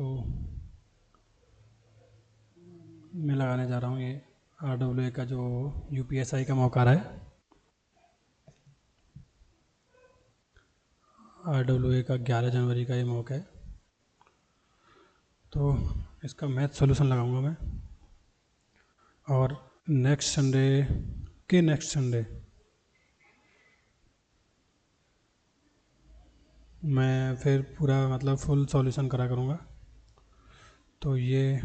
तो मैं लगाने जा रहा हूँ ये RWA का जो UPSI का मॉक आ रहा है, RWA का 11 जनवरी का ये मॉक है। तो इसका मैथ सॉल्यूशन लगाऊंगा मैं, और नेक्स्ट संडे मैं फिर पूरा मतलब फुल सॉल्यूशन करा करूँगा। तो ये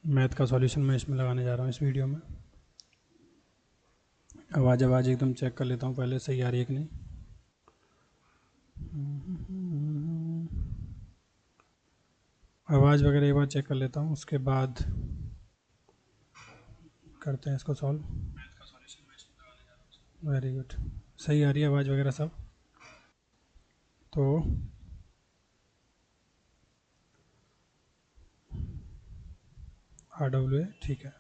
मैथ का सॉल्यूशन मैं इसमें लगाने जा रहा हूँ इस वीडियो में। आवाज़ एकदम चेक कर लेता हूँ पहले, सही आ रही है कि नहीं। आवाज़ वगैरह एक बार चेक कर लेता हूँ, उसके बाद करते हैं इसको सॉल्व। वेरी गुड, सही आ रही है आवाज़ वगैरह सब। तो RWA ठीक है,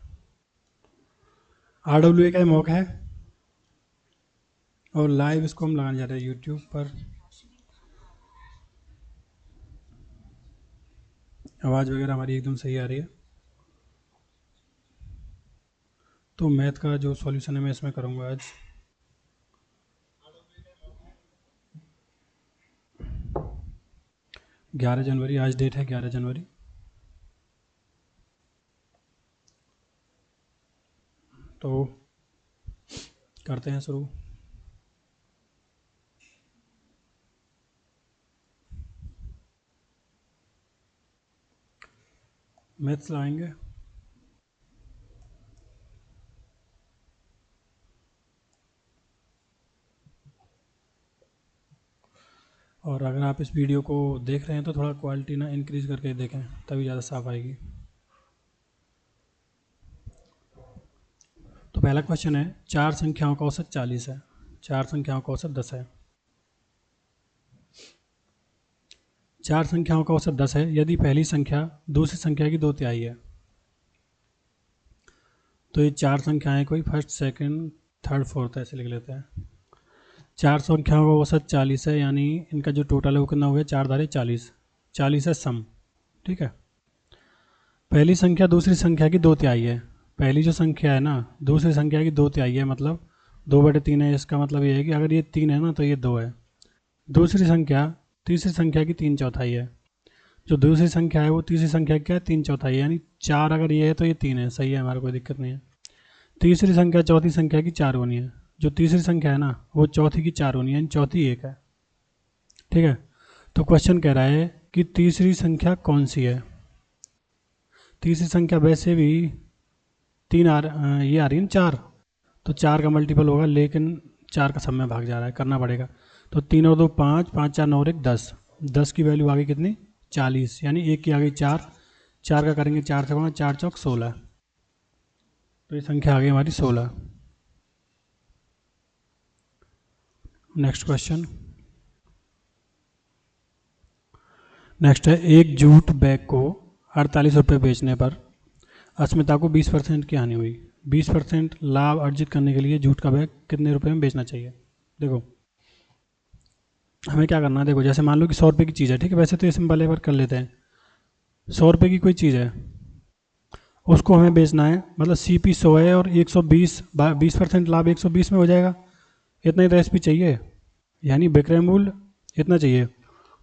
RWA का मॉक है और लाइव इसको हम लगाने जा रहे हैं यूट्यूब पर। आवाज़ वगैरह हमारी एकदम सही आ रही है। तो मैथ का जो सॉल्यूशन है मैं इसमें करूँगा आज। ग्यारह जनवरी आज डेट है, 11 जनवरी। तो करते हैं शुरू। मैथ्स लाएंगे। और अगर आप इस वीडियो को देख रहे हैं तो थोड़ा क्वालिटी ना इंक्रीज़ करके देखें, तभी ज़्यादा साफ आएगी। तो पहला क्वेश्चन है, 4 संख्याओं का औसत 40 है, 4 संख्याओं का औसत 10 है। 4 संख्याओं का औसत 10 है यदि पहली संख्या दूसरी संख्या की 2 तिहाई है। तो ये 4 संख्याएं कोई फर्स्ट सेकंड थर्ड फोर्थ ऐसे लिख लेते हैं। 4 संख्याओं का औसत 40 है, यानी इनका जो टोटल है वो कितना हो गया, 4 धारे 40, 40 है सम। ठीक है, पहली संख्या दूसरी संख्या की 2 तिहाई है। पहली जो संख्या है ना दूसरी संख्या की 2 तिहाई है, मतलब 2/3 है। इसका मतलब ये है कि अगर ये 3 है ना तो ये 2 है। दूसरी संख्या तीसरी संख्या की 3/4 है। जो दूसरी संख्या है वो तीसरी संख्या की क्या है, 3/4 है, यानी 4 अगर ये है तो ये 3 है, सही है, हमारा कोई दिक्कत नहीं है। तीसरी संख्या चौथी संख्या की 4 होनी है। जो तीसरी संख्या है ना वो चौथी की 4 होनी है, यानी चौथी 1 है। ठीक है, तो क्वेश्चन कह रहा है कि तीसरी संख्या कौन सी है। तीसरी संख्या वैसे भी ये आ रही है ना 4, तो 4 का मल्टीपल होगा, लेकिन 4 का सब में भाग जा रहा है, करना पड़ेगा। तो 3 और 2 5, 5 4 9 और 1 10, 10 की वैल्यू आ गई कितनी, 40, यानी 1 की आ गई 4, 4 का करेंगे 4 से 5, 4 चौक 16, तो ये संख्या आ गई हमारी 16। नेक्स्ट क्वेश्चन, नेक्स्ट है, एक जूट बैग को 48 रुपये बेचने पर अस्मिता को 20% की हानि हुई। 20% लाभ अर्जित करने के लिए जूट का बैग कितने रुपए में बेचना चाहिए। देखो हमें क्या करना है, देखो जैसे मान लो कि 100 रुपये की चीज़ है, ठीक है, वैसे तो ये सिंपल है पर कर लेते हैं। 100 रुपये की कोई चीज़ है, उसको हमें बेचना है, मतलब CP 100 है और 120, 20% लाभ 120 में हो जाएगा, इतना ही तो SP चाहिए, यानी विक्रय मूल्य इतना चाहिए।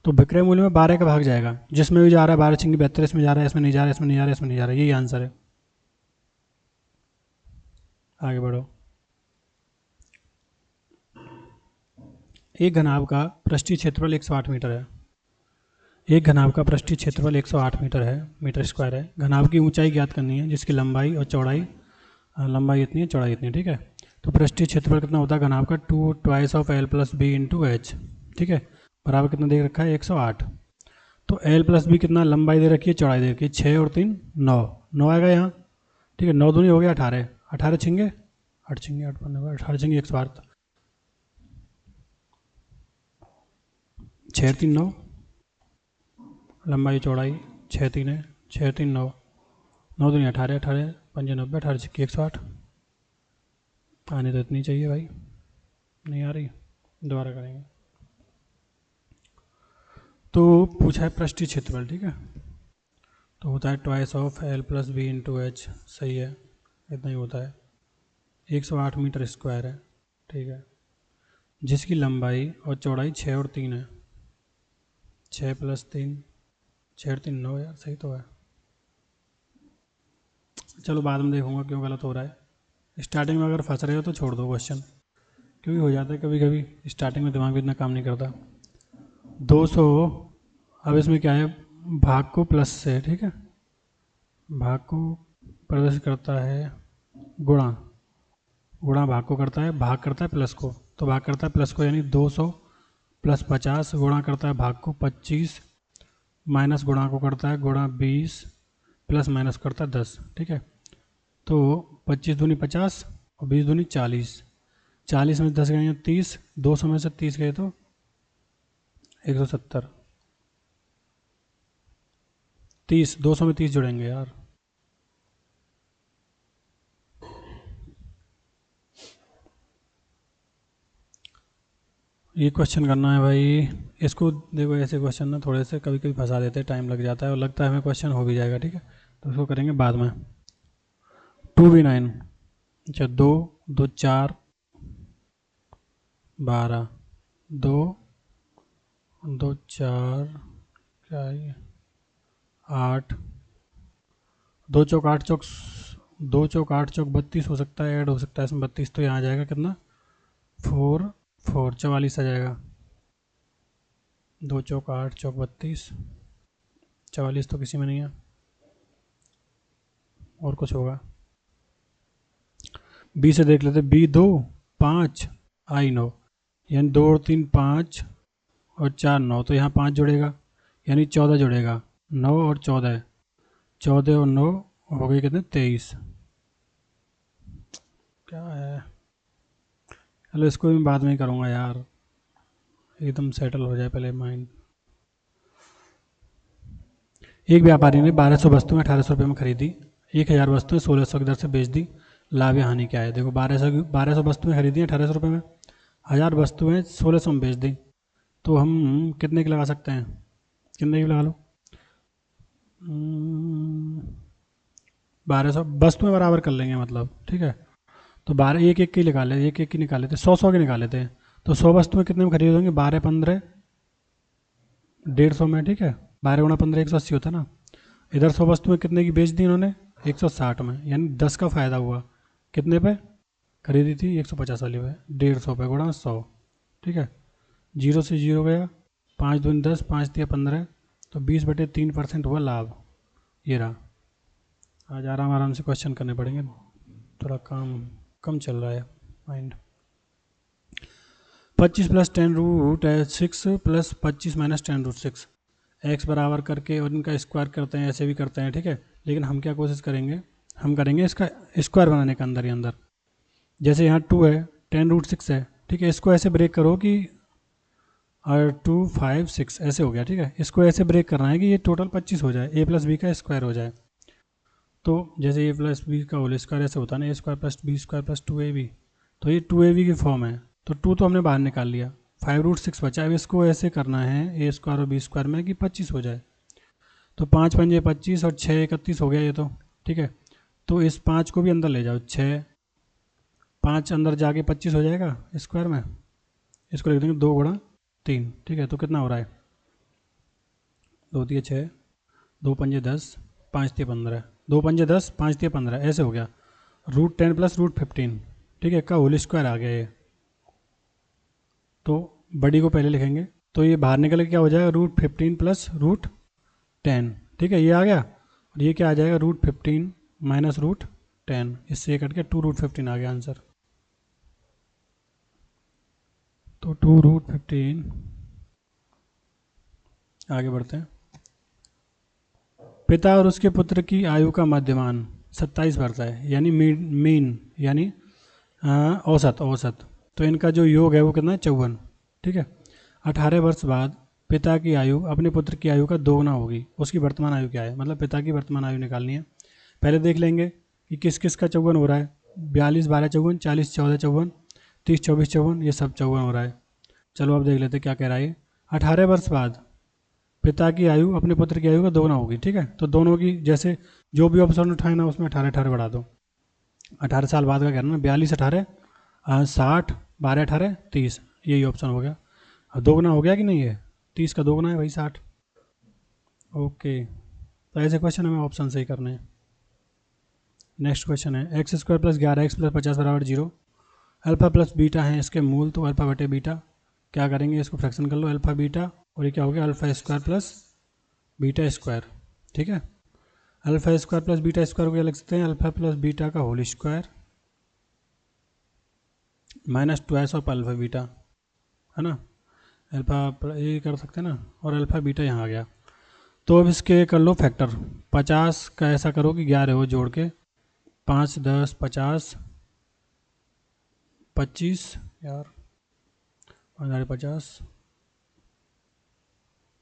तो विक्रय मूल्य में 12 का भाग जाएगा, जिसमें भी जा रहा है 12 छिंगी 72, इसमें जा रहा है, इसमें नहीं जा रहा है, इसमें नहीं जा रहा है, इसमें नहीं जा रहा है, यही आंसर है। आगे बढ़ो। एक घनाभ का पृष्ठीय क्षेत्रफल 108 मीटर है। एक घनाभ का पृष्ठीय क्षेत्रफल 108 मीटर है, मीटर स्क्वायर है। घनाभ की ऊंचाई ज्ञात करनी है, जिसकी लंबाई और चौड़ाई, लंबाई इतनी है चौड़ाई इतनी है। ठीक है, तो पृष्ठीय क्षेत्रफल कितना होता है घनाभ का, 2 twice of L plus B into H. ठीक है, बराबर कितना दे रखा है, 108। तो L प्लस बी कितना, लंबाई दे रखी है चौड़ाई दे रखी है, 6 और 3 9, 9 आएगा यहाँ। ठीक है, 9 दूनी हो गया 18, 18 छिंगे 8 छिंगे 8 15 18 छिंगे 108, 6 3 9, लंबाई चौड़ाई 6 3 है, 6 3 9, 9 दूनी 18, 18 पंजे 90, 18 छिक्की 108। आने तो इतनी चाहिए भाई, नहीं आ रही, दोबारा करेंगे। तो पूछा है पृष्ठीय क्षेत्रफल, ठीक है, तो होता है twice of L plus B into H, सही है, इतना ही होता है, 108 मीटर स्क्वायर है, ठीक है, जिसकी लंबाई और चौड़ाई 6 और 3 है, 6 प्लस 3, 6 और 3 9 यार, सही तो है, चलो बाद में देखूंगा क्यों गलत हो रहा है, स्टार्टिंग में अगर फंस रहे हो तो छोड़ दो क्वेश्चन, क्योंकि हो जाता है कभी कभी स्टार्टिंग में दिमाग भी इतना काम नहीं करता। 200, अब इसमें क्या है, भाग को प्लस से, ठीक है, भाग को प्रदर्शित करता है, गुणा, गुणा भाग को करता है, भाग करता है प्लस को, तो भाग करता है प्लस को, यानी 200 प्लस 50, गुणा करता है भाग को 25, माइनस गुणा को करता है गुणा 20, प्लस माइनस करता है 10, ठीक है, तो 25 दूनी 50 और 20 दूनी 40, 40 में 10 गए 30, 200 में से 30 गए तो 170, 30, 200 में 30 जुड़ेंगे यार, ये क्वेश्चन करना है भाई, इसको देखो, ऐसे क्वेश्चन ना थोड़े से कभी कभी फंसा देते हैं, टाइम लग जाता है और लगता है हमें क्वेश्चन हो भी जाएगा, ठीक है, तो इसको करेंगे बाद में। 2v9, अच्छा 2 2 4 12, 2 2 4 क्या है ये 8, 2 चौक 8 चौक, 2 चौक 8 चौक 32 हो सकता है, ऐड हो सकता है इसमें 32, तो यहाँ आ जाएगा कितना 4 4 44 आ जाएगा, 2 चौक 8 चौक 32, 44 तो किसी में नहीं है, और कुछ होगा, बी से देख लेते, बी 2 5 आई 9, यानी 2 और 3 5 और 4 9, तो यहाँ 5 जुड़ेगा यानी 14 जुड़ेगा, 9 और 14, 14 और 9 हो गई कितने 23, क्या है, चलो इसको भी बाद में ही करूँगा यार, एकदम सेटल हो जाए पहले माइंड। एक व्यापारी ने 1200 वस्तुएं 1800 रुपये में खरीदी, 1000 वस्तुएं 1600 की दर से बेच दी, लाभ या हानि क्या है, देखो 1200 वस्तुएं खरीदी 1800 रुपये में, 1000 वस्तुएं 1600 में बेच दी, तो हम कितने की लगा सकते हैं, कितने की लगा लो, 1200 वस्तुएं बराबर कर लेंगे मतलब, ठीक है, तो 12 एक एक की निकाल लेते, एक एक की निकाल लेते, 100 की निकाल लेते हैं, तो 100 वस्तुएं कितने में खरीद होंगे, 12 15 150 में, ठीक है, 12 गुणा 15 180 होता है ना, इधर 100 वस्तुएं कितने की बेच दी इन्होंने 160 में, यानी 10 का फ़ायदा हुआ, कितने पे खरीदी थी 150 वाली पे, 150 पे गुणा 100, ठीक है, 0 से 0 गया, 5 दूनी 10, 5 दिया 15, तो 20/3% हुआ लाभ, ये रहा। आज आराम आराम से क्वेश्चन करने पड़ेंगे, थोड़ा काम कम चल रहा है mind. 25 plus 10√6 plus 25 minus 10√6, x बराबर करके और इनका स्क्वायर करते हैं, ऐसे भी करते हैं, ठीक है, लेकिन हम क्या कोशिश करेंगे, हम करेंगे इसका स्क्वायर बनाने का अंदर ही अंदर, जैसे यहाँ 2 है 10√6 है, ठीक है, इसको ऐसे ब्रेक करो कि और 2 5 6 ऐसे हो गया, ठीक है, इसको ऐसे ब्रेक करना है कि ये टोटल 25 हो जाए, a प्लस बी का स्क्वायर हो जाए, तो जैसे a प्लस बी का होल स्क्वायर ऐसे होता है ना, a square plus B square plus 2ab, तो ये 2ab की फॉर्म है, तो 2 तो हमने बाहर निकाल लिया, 5√6 बचा, अब इसको ऐसे करना है a स्क्वायर और b स्क्वायर में कि 25 हो जाए, तो 5 पंजे 25 और 6 31 हो गया ये तो, ठीक है, तो इस 5 को भी अंदर ले जाओ, 6 5 अंदर जाके 25 हो जाएगा स्क्वायर में, इसको लिख देंगे 2 गुणा 3, ठीक है, तो कितना हो रहा है 2 दिए 6, 2 पंजे 10, 5 दिए 15, 2 पंजे 10, 5 दिए 15, ऐसे हो गया, √10 प्लस √15, ठीक है, का होल स्क्वायर आ गया ये, तो बड़ी को पहले लिखेंगे, तो ये बाहर निकल के क्या हो जाएगा √15 प्लस √10, ठीक है, ये आ गया, और ये क्या आ जाएगा √15 माइनस √10, इससे ये कट के 2√15 आ गया आंसर, तो 2√15, आगे बढ़ते हैं। पिता और उसके पुत्र की आयु का मध्यमान 27 वर्ष है, यानी मीन यानी औसत औसत, तो इनका जो योग है वो कितना है 54, ठीक है, 18 वर्ष बाद पिता की आयु अपने पुत्र की आयु का दोगुना होगी, उसकी वर्तमान आयु क्या है, मतलब पिता की वर्तमान आयु निकालनी है, पहले देख लेंगे कि किस किस का 54 हो रहा है, 42 12 54, 40 14 54, 30 24 54, ये सब 54 हो रहा है, चलो अब देख लेते क्या कह रहा है, 18 वर्ष बाद पिता की आयु अपने पुत्र की आयु का दोगुना होगी, ठीक है। तो दोनों की जैसे जो भी ऑप्शन उठाए ना उसमें 18 बढ़ा दो। 18 साल बाद का कहना ना, 42 18 60 12 18 30, यही ऑप्शन हो गया। अब दोगुना हो गया कि नहीं है, 30 का दोगुना है भाई 60। ओके, तो ऐसे क्वेश्चन हमें ऑप्शन से ही करने हैं। नेक्स्ट क्वेश्चन है x square plus 11 x plus 50 बराबर 0। अल्फा प्लस बीटा है इसके मूल, तो अल्फा बटे बीटा क्या करेंगे, इसको फ्रैक्शन कर लो, अल्फा बीटा, और ये क्या हो गया alpha square plus beta square, ठीक है। Alpha square plus beta square को क्या लिख सकते हैं, अल्फा प्लस बीटा का whole square minus twice of alpha beta, है ना। अल्फा ये कर सकते हैं ना, और अल्फा बीटा यहाँ आ गया। तो अब इसके कर लो फैक्टर, 50 का ऐसा करो कि 11 हो जोड़ के, 5 10 50 25 यार 50,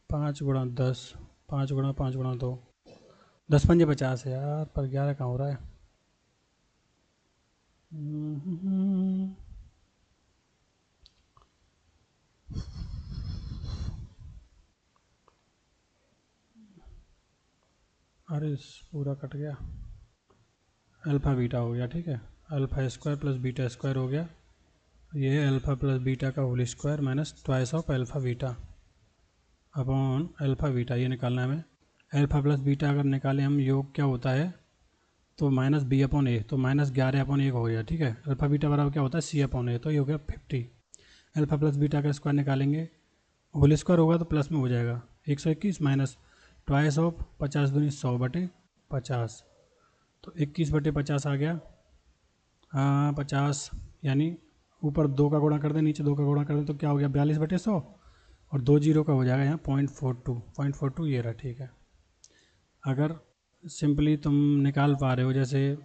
5 गुणा 10, 5 गुणा 5 गुणा 2, 10 पंजे 50 है यार, पर 11 कहाँ हो रहा है। अरे पूरा कट गया, अल्फ़ा बीटा हो गया, ठीक है। Alpha square plus beta square हो गया, ये है अल्फ़ा प्लस बीटा का whole square minus twice of alpha beta upon alpha beta, ये निकालना है हमें। अल्फ़ा प्लस बीटा अगर निकालें हम योग क्या होता है, तो माइनस बी अपॉन ए, तो माइनस 11 अपॉन 1 हो गया, ठीक है। अल्फ़ा बीटा बराबर क्या होता है सी अपॉन ए, तो ये हो गया 50। अल्फ़ा प्लस बीटा का स्क्वायर निकालेंगे, होल स्क्वायर होगा तो प्लस में हो जाएगा, 121 माइनस ट्वाइस ऑफ 50 दूनी 100 बटे 50, तो 21 बटे 50 आ गया। हाँ 50, यानी ऊपर 2 का गुणा कर दें नीचे 2 का गुणा कर दें, तो क्या हो गया 42 बटे 100, और 2 जीरो का हो जाएगा यहाँ 0.42 ये रहा, ठीक है। अगर सिंपली तुम निकाल पा रहे हो, जैसे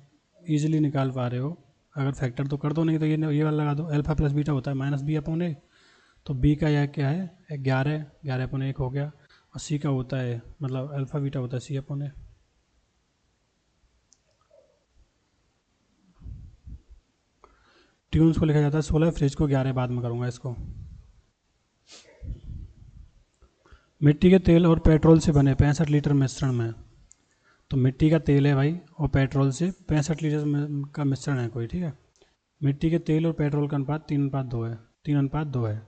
इजीली निकाल पा रहे हो, अगर फैक्टर तो कर दो, नहीं तो ये वाला लगा दो, अल्फा प्लस बीटा होता है माइनस बी अपॉन ए, तो बी का यह क्या है 11, 11 अपॉन 1 हो गया, और सी का होता है मतलब अल्फा बीटा होता है सी अपॉन ए। ट्यून्स को लिखा जाता है 16, फ्रिज को 11 बाद में करूँगा इसको। मिट्टी के तेल और पेट्रोल से बने 65 लीटर मिश्रण में, तो मिट्टी का तेल है भाई और पेट्रोल से 65 लीटर का मिश्रण है कोई, ठीक है। मिट्टी के तेल और पेट्रोल का अनुपात 3:2 है, 3:2 है।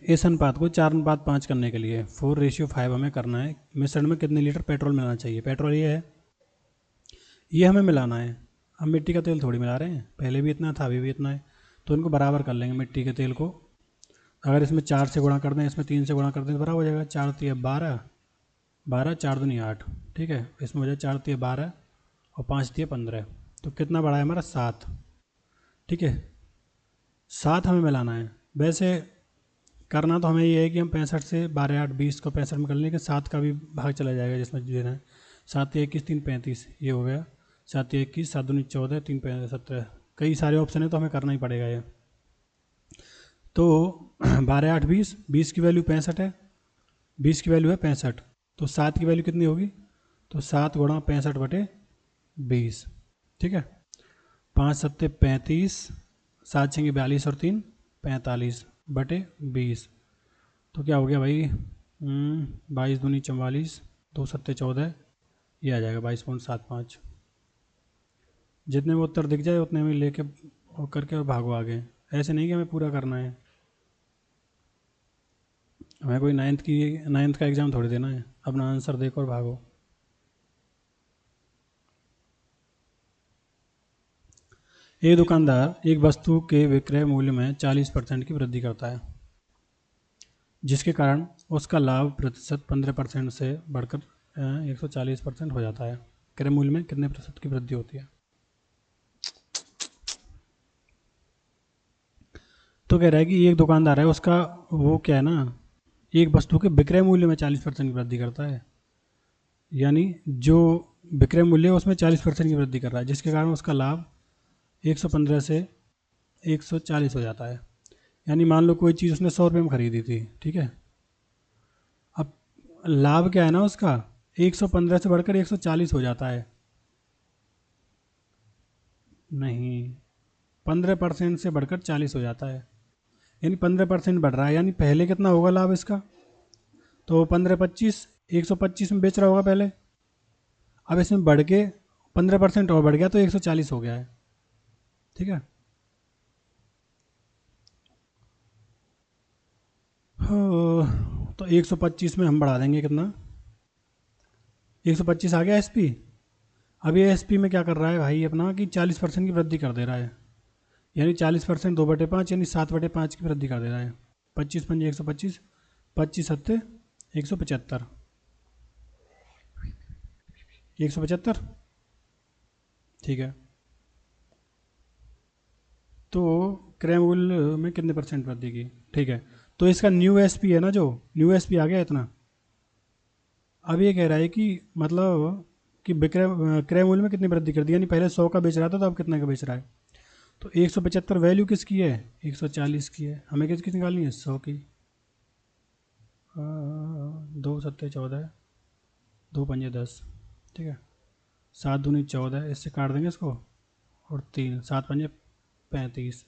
इस अनुपात को 4:5 करने के लिए 4:5 हमें करना है। मिश्रण में कितने लीटर पेट्रोल मिलाना चाहिए, पेट्रोल ये है, ये हमें मिलाना है। हम मिट्टी का तेल थोड़ी मिला रहे हैं, पहले भी इतना था अभी भी इतना है, तो इनको बराबर कर लेंगे मिट्टी के तेल को। अगर इसमें 4 से गुणा कर दें, इसमें 3 से गुणा कर दें तो बराबर हो जाएगा, 4 3 12, 12 4 दूनी 8, ठीक है। इसमें हो जाए 4 3 12 और 5 3 15, तो कितना बढ़ा है हमारा 7, ठीक है। 7 हमें मिलाना है। वैसे करना तो हमें ये है कि हम 65 से 12 8 20 को 65 में कर लेंगे, 7 का भी भाग चला जाएगा जिसमें देना है। 7 21 3 35 ये हो गया, 7 21 7 दूनी 14 3 5 17, कई सारे ऑप्शन है तो हमें करना ही पड़ेगा ये। तो 12 8 20, 20 की वैल्यू 65 है, 20 की वैल्यू है 65, तो 7 की वैल्यू कितनी होगी, तो 7 गुणा 65 बटे 20, ठीक है। 5 7 35, 7 6 42 और 3 45 बटे 20, तो क्या हो गया भाई 22 दूनी 44, 2 7 14, ये आ जाएगा 22.75। जितने में उत्तर दिख जाए उतने में लेके करके और भागो आगे, ऐसे नहीं कि हमें पूरा करना है, हमें कोई 9th का एग्ज़ाम थोड़ी देना है, अपना आंसर देखो और भागो। एक दुकानदार एक वस्तु के विक्रय मूल्य में 40% की वृद्धि करता है, जिसके कारण उसका लाभ प्रतिशत 15% से बढ़कर 140% हो जाता है। क्रय मूल्य में कितने प्रतिशत की वृद्धि होती है, तो कह रहा है कि एक दुकानदार है, उसका वो क्या है ना, एक वस्तु के विक्रय मूल्य में 40% की वृद्धि करता है, यानी जो विक्रय मूल्य है उसमें 40% की वृद्धि कर रहा है, जिसके कारण उसका लाभ 115 से 140 हो जाता है। यानी मान लो कोई चीज़ उसने 100 रुपये में खरीदी थी, ठीक है। अब लाभ क्या है ना उसका 115 से बढ़कर 140 हो जाता है, नहीं 15% से बढ़कर 40 हो जाता है, यानी 15% बढ़ रहा है, यानी पहले कितना होगा लाभ इसका, तो 15 25, 125 में बेच रहा होगा पहले, अब इसमें बढ़ के 15% और बढ़ गया तो 140 हो गया है। ठीक है, तो 125 में हम बढ़ा देंगे कितना, 125 आ गया एसपी। अब ये एसपी में क्या कर रहा है भाई अपना कि 40% की वृद्धि कर दे रहा है, यानी 40% 2/5 यानी 7/5 की वृद्धि कर दे रहा है। 25 × 5 125, 25 7 175, 175। ठीक है, तो क्रय मूल्य में कितने परसेंट वृद्धि की। ठीक है, तो इसका न्यू एसपी है ना, जो न्यू एसपी आ गया इतना। अब ये कह रहा है कि मतलब कि विक्रय क्रय मूल्य में कितनी वृद्धि कर दी, यानी पहले 100 का बेच रहा था तो अब कितने का बेच रहा है। तो 175 वैल्यू किसकी है, 140 की है, हमें किसकी निकालनी है, 100 की। 2 7 14, 2 5 10। ठीक है, 7 दूनी 14, इससे काट देंगे इसको, और 3 7 5 35,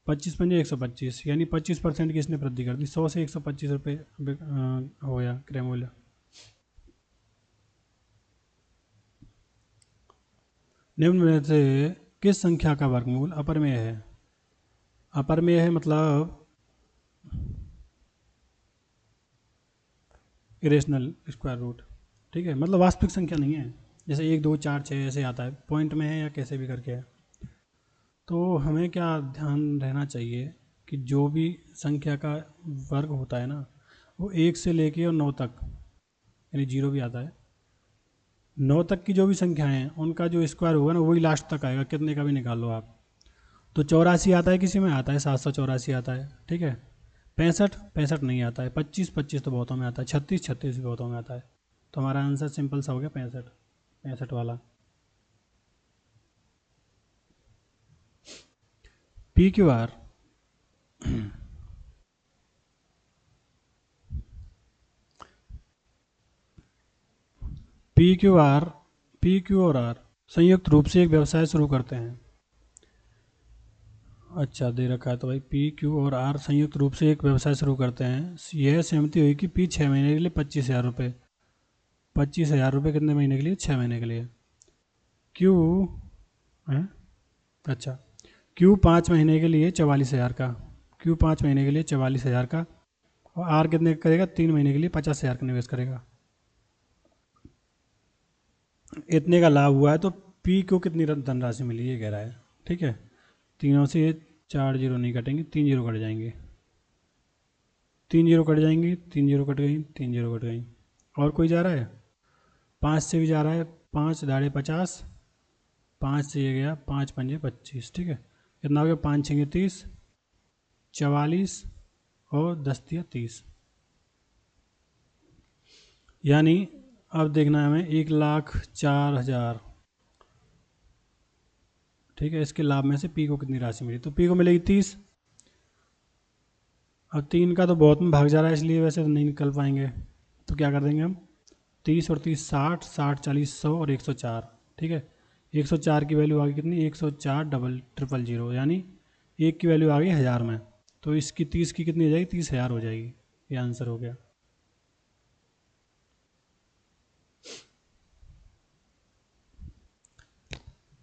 25 × 5 125, यानी 25% की इसने वृद्धि कर दी, 100 से 125 रुपये हो गया क्रय मूल्य। निम्न में से किस संख्या का वर्गमूल अपरमेय है। अपरमेय है मतलब इरेशनल स्क्वायर रूट। ठीक है, मतलब वास्तविक संख्या नहीं है, जैसे 1 2 4 6 ऐसे आता है, पॉइंट में है या कैसे भी करके है। तो हमें क्या ध्यान रहना चाहिए कि जो भी संख्या का वर्ग होता है ना, वो 1 से लेके और 9 तक, यानी 0 भी आता है, 9 तक की जो भी संख्याएं हैं उनका जो स्क्वायर होगा ना वही लास्ट तक आएगा, कितने का भी निकाल लो आप। तो 84 आता है, किसी में आता है 784 आता है। ठीक है, 65 65 नहीं आता है, 25 25 तो बहुतों में आता है, 36 36 भी बहुतों में आता है। तो हमारा आंसर सिंपल सा हो गया 65, 65 वाला। P Q R, P Q R, P Q और आर संयुक्त रूप से एक व्यवसाय शुरू करते हैं। अच्छा दे रखा है, तो भाई पी क्यू और आर संयुक्त रूप से एक व्यवसाय शुरू करते हैं। यह सहमति हुई कि पी 6 महीने के लिए 25,000 रुपये, 25,000 रुपये कितने महीने के लिए, 6 महीने के लिए। क्यू है, अच्छा, क्यू 5 महीने के लिए 44,000 का, क्यू 5 महीने के लिए 44,000 का, और आर कितने का करेगा, 3 महीने के लिए 50,000 का निवेश करेगा। इतने का लाभ हुआ है, तो पी को कितनी धनराशि मिली ये कह रहा है। ठीक है, तीनों से ये 4 जीरो नहीं कटेंगे, 3 जीरो कट जाएंगे, 3 जीरो कट जाएंगे, 3 जीरो कट गई, 3 जीरो कट गई। और कोई जा रहा है, 5 से भी जा रहा है, 5 दाड़े 50, 5 से ये गया, 5 5 25। ठीक है, कितना हो गया, 5 6 30, 44, और 10 30। यानी अब देखना है हमें 1,04,000। ठीक है, इसके लाभ में से पी को कितनी राशि मिली, तो पी को मिलेगी 30। अब 3 का तो बहुत में भाग जा रहा है, इसलिए वैसे तो नहीं निकल पाएंगे, तो क्या कर देंगे हम, 30 और 30 60, 60 40 100 और 104। ठीक है, 104 की वैल्यू आ गई कितनी, 104 डबल ट्रिपल जीरो, यानी एक की वैल्यू आ गई 1000 में, तो इसकी 30 की कितनी हो जाएगी, 30,000 हो जाएगी। ये आंसर हो गया।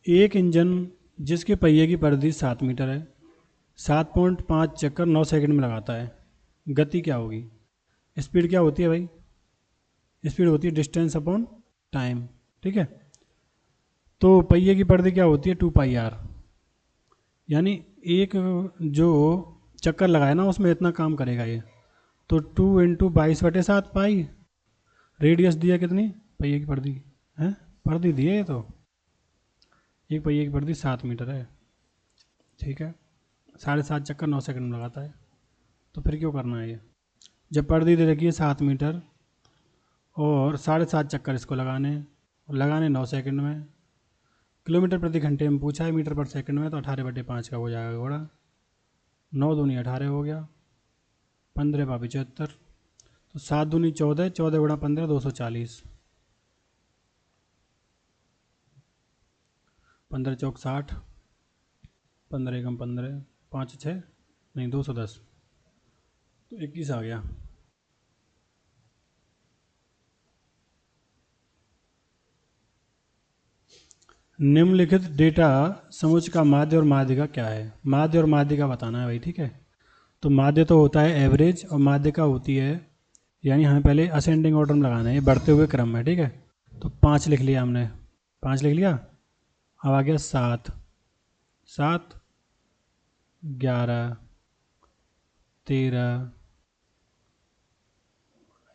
एक इंजन जिसके पहिए की परिधि 7 मीटर है, 7.5 चक्कर 9 सेकंड में लगाता है, गति क्या होगी। स्पीड क्या होती है भाई, स्पीड होती है डिस्टेंस अपॉन टाइम। ठीक है, तो पहिए की परिधि क्या होती है, 2πr, यानी एक जो चक्कर लगाए ना उसमें इतना काम करेगा ये, तो 2 × 22/7 पाई, रेडियस दिया कितनी, पहिए की परिधि है, परिधि दी है ये तो, एक पहिए की परिधि 7 मीटर है। ठीक है, 7.5 चक्कर 9 सेकंड में लगाता है, तो फिर क्यों करना है ये, जब परिधि दे रखी है 7 मीटर और 7.5 चक्कर इसको लगाने, और लगाने 9 सेकंड में, किलोमीटर प्रति घंटे में पूछा है, मीटर पर सेकंड में, तो 18/5 का हो जाएगा घोड़ा, 9 दूनी 18 हो गया, 15 × 75, तो 7 दूनी 14, 14 × 15 240, 15 चौक 60, 15 एकम 15, 5 6 नहीं 210, तो 21 आ गया। निम्नलिखित डेटा समुच्चय का माध्य और माध्यिका क्या है? माध्य और माध्यिका बताना है भाई, ठीक है। तो माध्य तो होता है एवरेज और माध्यिका होती है, यानी हमें पहले असेंडिंग ऑर्डर में लगाना है, ये बढ़ते हुए क्रम में, ठीक है। तो 5 लिख लिया हमने, 5 लिख लिया। अब आ गया 7, 7, 11, 13,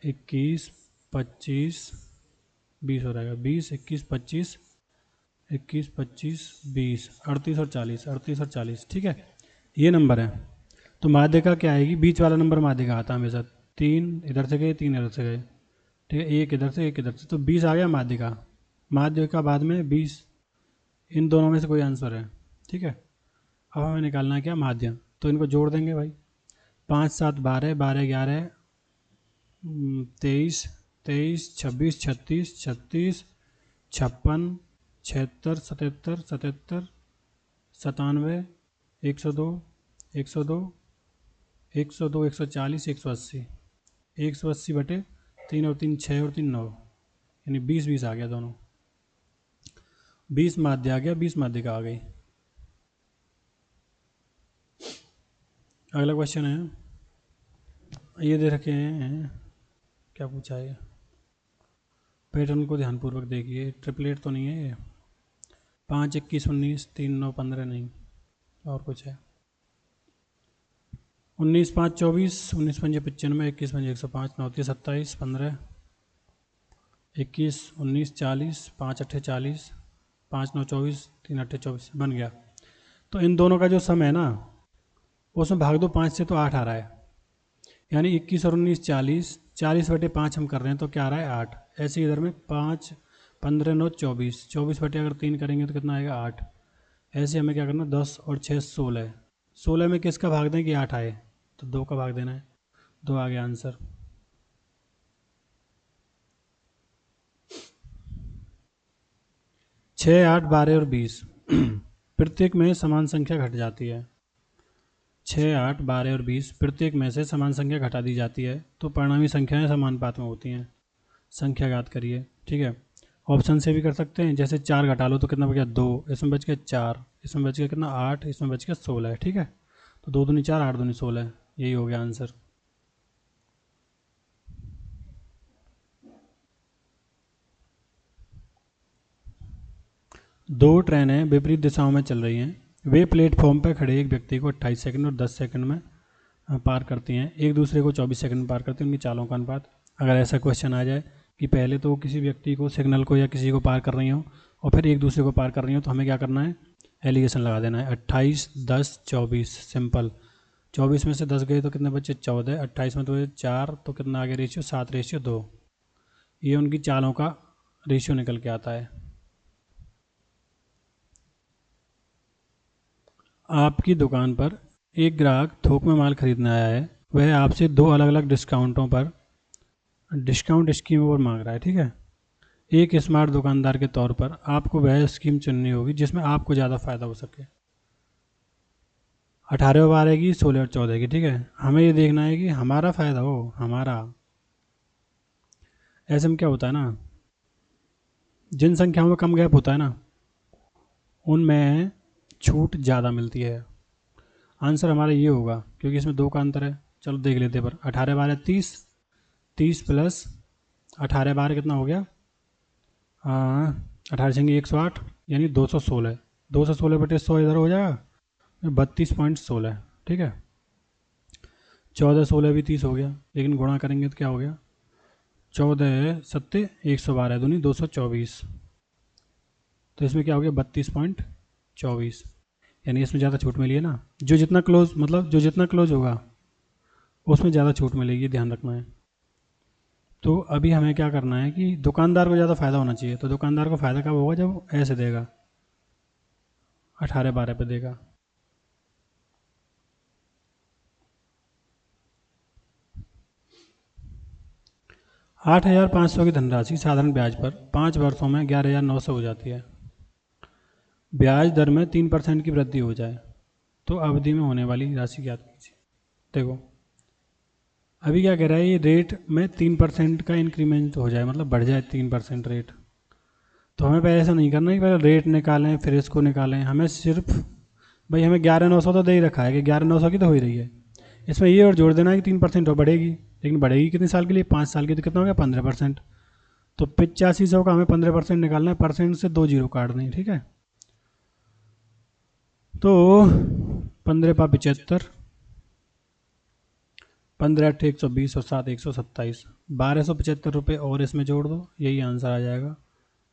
21, 25, 20 हो रहेगा, 20, 21, 25, 21, 25, 20, 38 और 40, 38 और 40, ठीक है। ये नंबर है। तो माध्यिका क्या आएगी? बीच वाला नंबर माध्यिका आता है हमेशा। 3 इधर से गए, 3 इधर से गए, ठीक है। एक इधर से, एक इधर से, तो 20 आ गया माध्यिका। माध्यिका बाद में 20, इन दोनों में से कोई आंसर है, ठीक है। अब हमें निकालना है क्या? माध्य। तो इनको जोड़ देंगे भाई। 5, 7, 12, 12, 11, 23, 23, 26, 36, 36, 56, 76, 77, 77, 97, 102, 102, 102, 140, 180, 180 बटे 3 और 3 6 और 3 9, यानी 20, 20 आ गया दोनों। 20 माध्य आ गया, 20 माध्यिका आ गई। अगला क्वेश्चन है, ये दे रखे हैं, क्या पूछा है? पैटर्न को ध्यानपूर्वक देखिए, ट्रिपलेट तो नहीं है ये। 5, 21, 19, 3, 9, 15 नहीं, और कुछ है। 19, 5, 24, 19, 5, 95, 21, 5, 105, 9, 30, 27, 15, 21, 19, 40, 5, 8, 40, 5, 9, 24, 3, 8, 24 बन गया। तो इन दोनों का जो सम है ना, उसमें भाग दो 5 से, तो 8 आ रहा है, यानी 21 और 19, 40, 40 बटे 5 हम कर रहे हैं, तो क्या आ रहा है? 8। ऐसे इधर में 5, 15, 9, 24, 24 बटे अगर 3 करेंगे तो कितना आएगा? 8। ऐसे हमें क्या करना? 10 और 6, 16, 16 में किसका भाग दें कि 8 आए? तो 2 का भाग देना है, 2 आ गया आंसर। छः, 8, 12 और 20 प्रत्येक में समान संख्या घट जाती है। 6, 8, 12 और 20 प्रत्येक में से समान संख्या घटा दी जाती है, तो परिणामी संख्याएं समानुपात में होती हैं। संख्या ज्ञात करिए, ठीक है। ऑप्शन से भी कर सकते हैं, जैसे 4 घटा लो तो कितना बच गया? 2, इसमें बच गया 4, इसमें बच गया कितना? 8, इसमें बच गया 16, ठीक है। तो 2 दूनी 4, 8 दूनी 16, यही हो गया आंसर। दो ट्रेनें विपरीत दिशाओं में चल रही हैं। वे प्लेटफॉर्म पर खड़े एक व्यक्ति को 28 सेकंड और 10 सेकंड में पार करती हैं, एक दूसरे को 24 सेकंड में पार करती हैं, उनकी चालों का अनुपात। अगर ऐसा क्वेश्चन आ जाए कि पहले तो किसी व्यक्ति को, सिग्नल को या किसी को पार कर रही हो और फिर एक दूसरे को पार कर रही हो, तो हमें क्या करना है? एलिगेशन लगा देना है। 28, 10, 24, सिंपल। 24 में से 10 गए तो कितने बच्चे? 14, 28 में तो 4, तो कितना आ गया रेशियो? 7:2। ये उनकी चालों का रेशियो निकल के आता है। आपकी दुकान पर एक ग्राहक थोक में माल खरीदने आया है। वह आपसे 2 अलग अलग डिस्काउंटों पर डिस्काउंट स्कीम पर मांग रहा है, ठीक है। एक स्मार्ट दुकानदार के तौर पर आपको वह स्कीम चुननी होगी जिसमें आपको ज़्यादा फायदा हो सके। 18 12 की, 16 और 14 की, ठीक है। हमें ये देखना है कि हमारा फायदा हो, हमारा। ऐसे में क्या होता है ना, जिन संख्याओं में कम गैप होता है ना, उनमें छूट ज़्यादा मिलती है। आंसर हमारा ये होगा, क्योंकि इसमें 2 का अंतर है। चलो देख लेते हैं। पर 18 12 30, 30 प्लस 18 12 कितना हो गया? 18 छंगे 108, यानी 216। 216 बटे 100 इधर हो जाएगा, 32.16, ठीक है। 14 16 भी 30 हो गया, लेकिन गुणा करेंगे तो क्या हो गया? 14 सत्ते 112 दूनी 224, तो इसमें क्या हो गया? 32.24, यानी इसमें ज़्यादा छूट मिली है ना। जो जितना क्लोज, मतलब जो जितना क्लोज होगा उसमें ज़्यादा छूट मिलेगी, ध्यान रखना है। तो अभी हमें क्या करना है कि दुकानदार को ज़्यादा फ़ायदा होना चाहिए। तो दुकानदार को फ़ायदा कब होगा? जब ऐसे देगा, 18 12 पे देगा। $8,500 की धनराशि साधारण ब्याज पर 5 वर्षों में 11,900 हो जाती है। ब्याज दर में 3% की वृद्धि हो जाए तो अवधि में होने वाली राशि ज्ञात कीजिए। देखो, अभी क्या कह रहा है, ये रेट में 3% का इंक्रीमेंट हो जाए, मतलब बढ़ जाए 3% रेट। तो हमें पहले ऐसा नहीं करना कि पहले रेट निकालें फिर इसको निकालें, हमें सिर्फ भाई हमें 11,900 तो दे ही रखा है कि 11,900 की तो हो ही रही है, इसमें ये और जोड़ देना है कि 3% और बढ़ेगी, लेकिन बढ़ेगी कितने साल के लिए, 5 साल की, तो कितना हो गया 15%। तो 8500 का हमें 15% निकालना है, परसेंट से 2 जीरो काट दें, ठीक है। तो 15×75, 15×8 = 120 और 7 = 127, 1275 रुपये और इसमें जोड़ दो, यही आंसर आ जाएगा।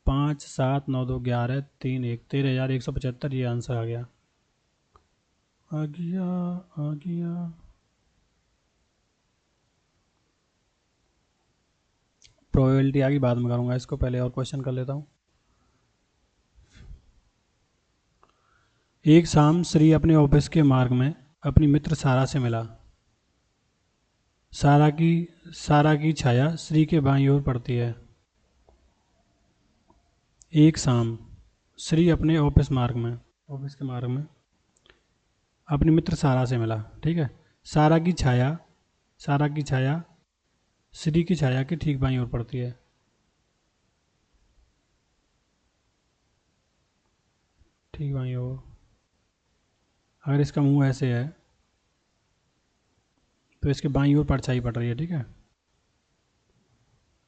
5 7 9 2 11 3 1 13,175, ये आंसर आ गया। आ गया आ गया। प्रोबेबिलिटी आ गई, बाद में करूँगा इसको, पहले और क्वेश्चन कर लेता हूँ। एक शाम श्री अपने ऑफिस के मार्ग में अपनी मित्र सारा से मिला। सारा की छाया श्री के बाईं ओर पड़ती है। एक शाम श्री अपने ऑफिस के मार्ग में अपनी मित्र सारा से मिला, ठीक है। सारा की छाया श्री की छाया के ठीक बाईं ओर पड़ती है। ठीक बाईं ओर, अगर इसका मुंह ऐसे है तो इसके बाईं ओर परछाई पड़ रही है, ठीक है।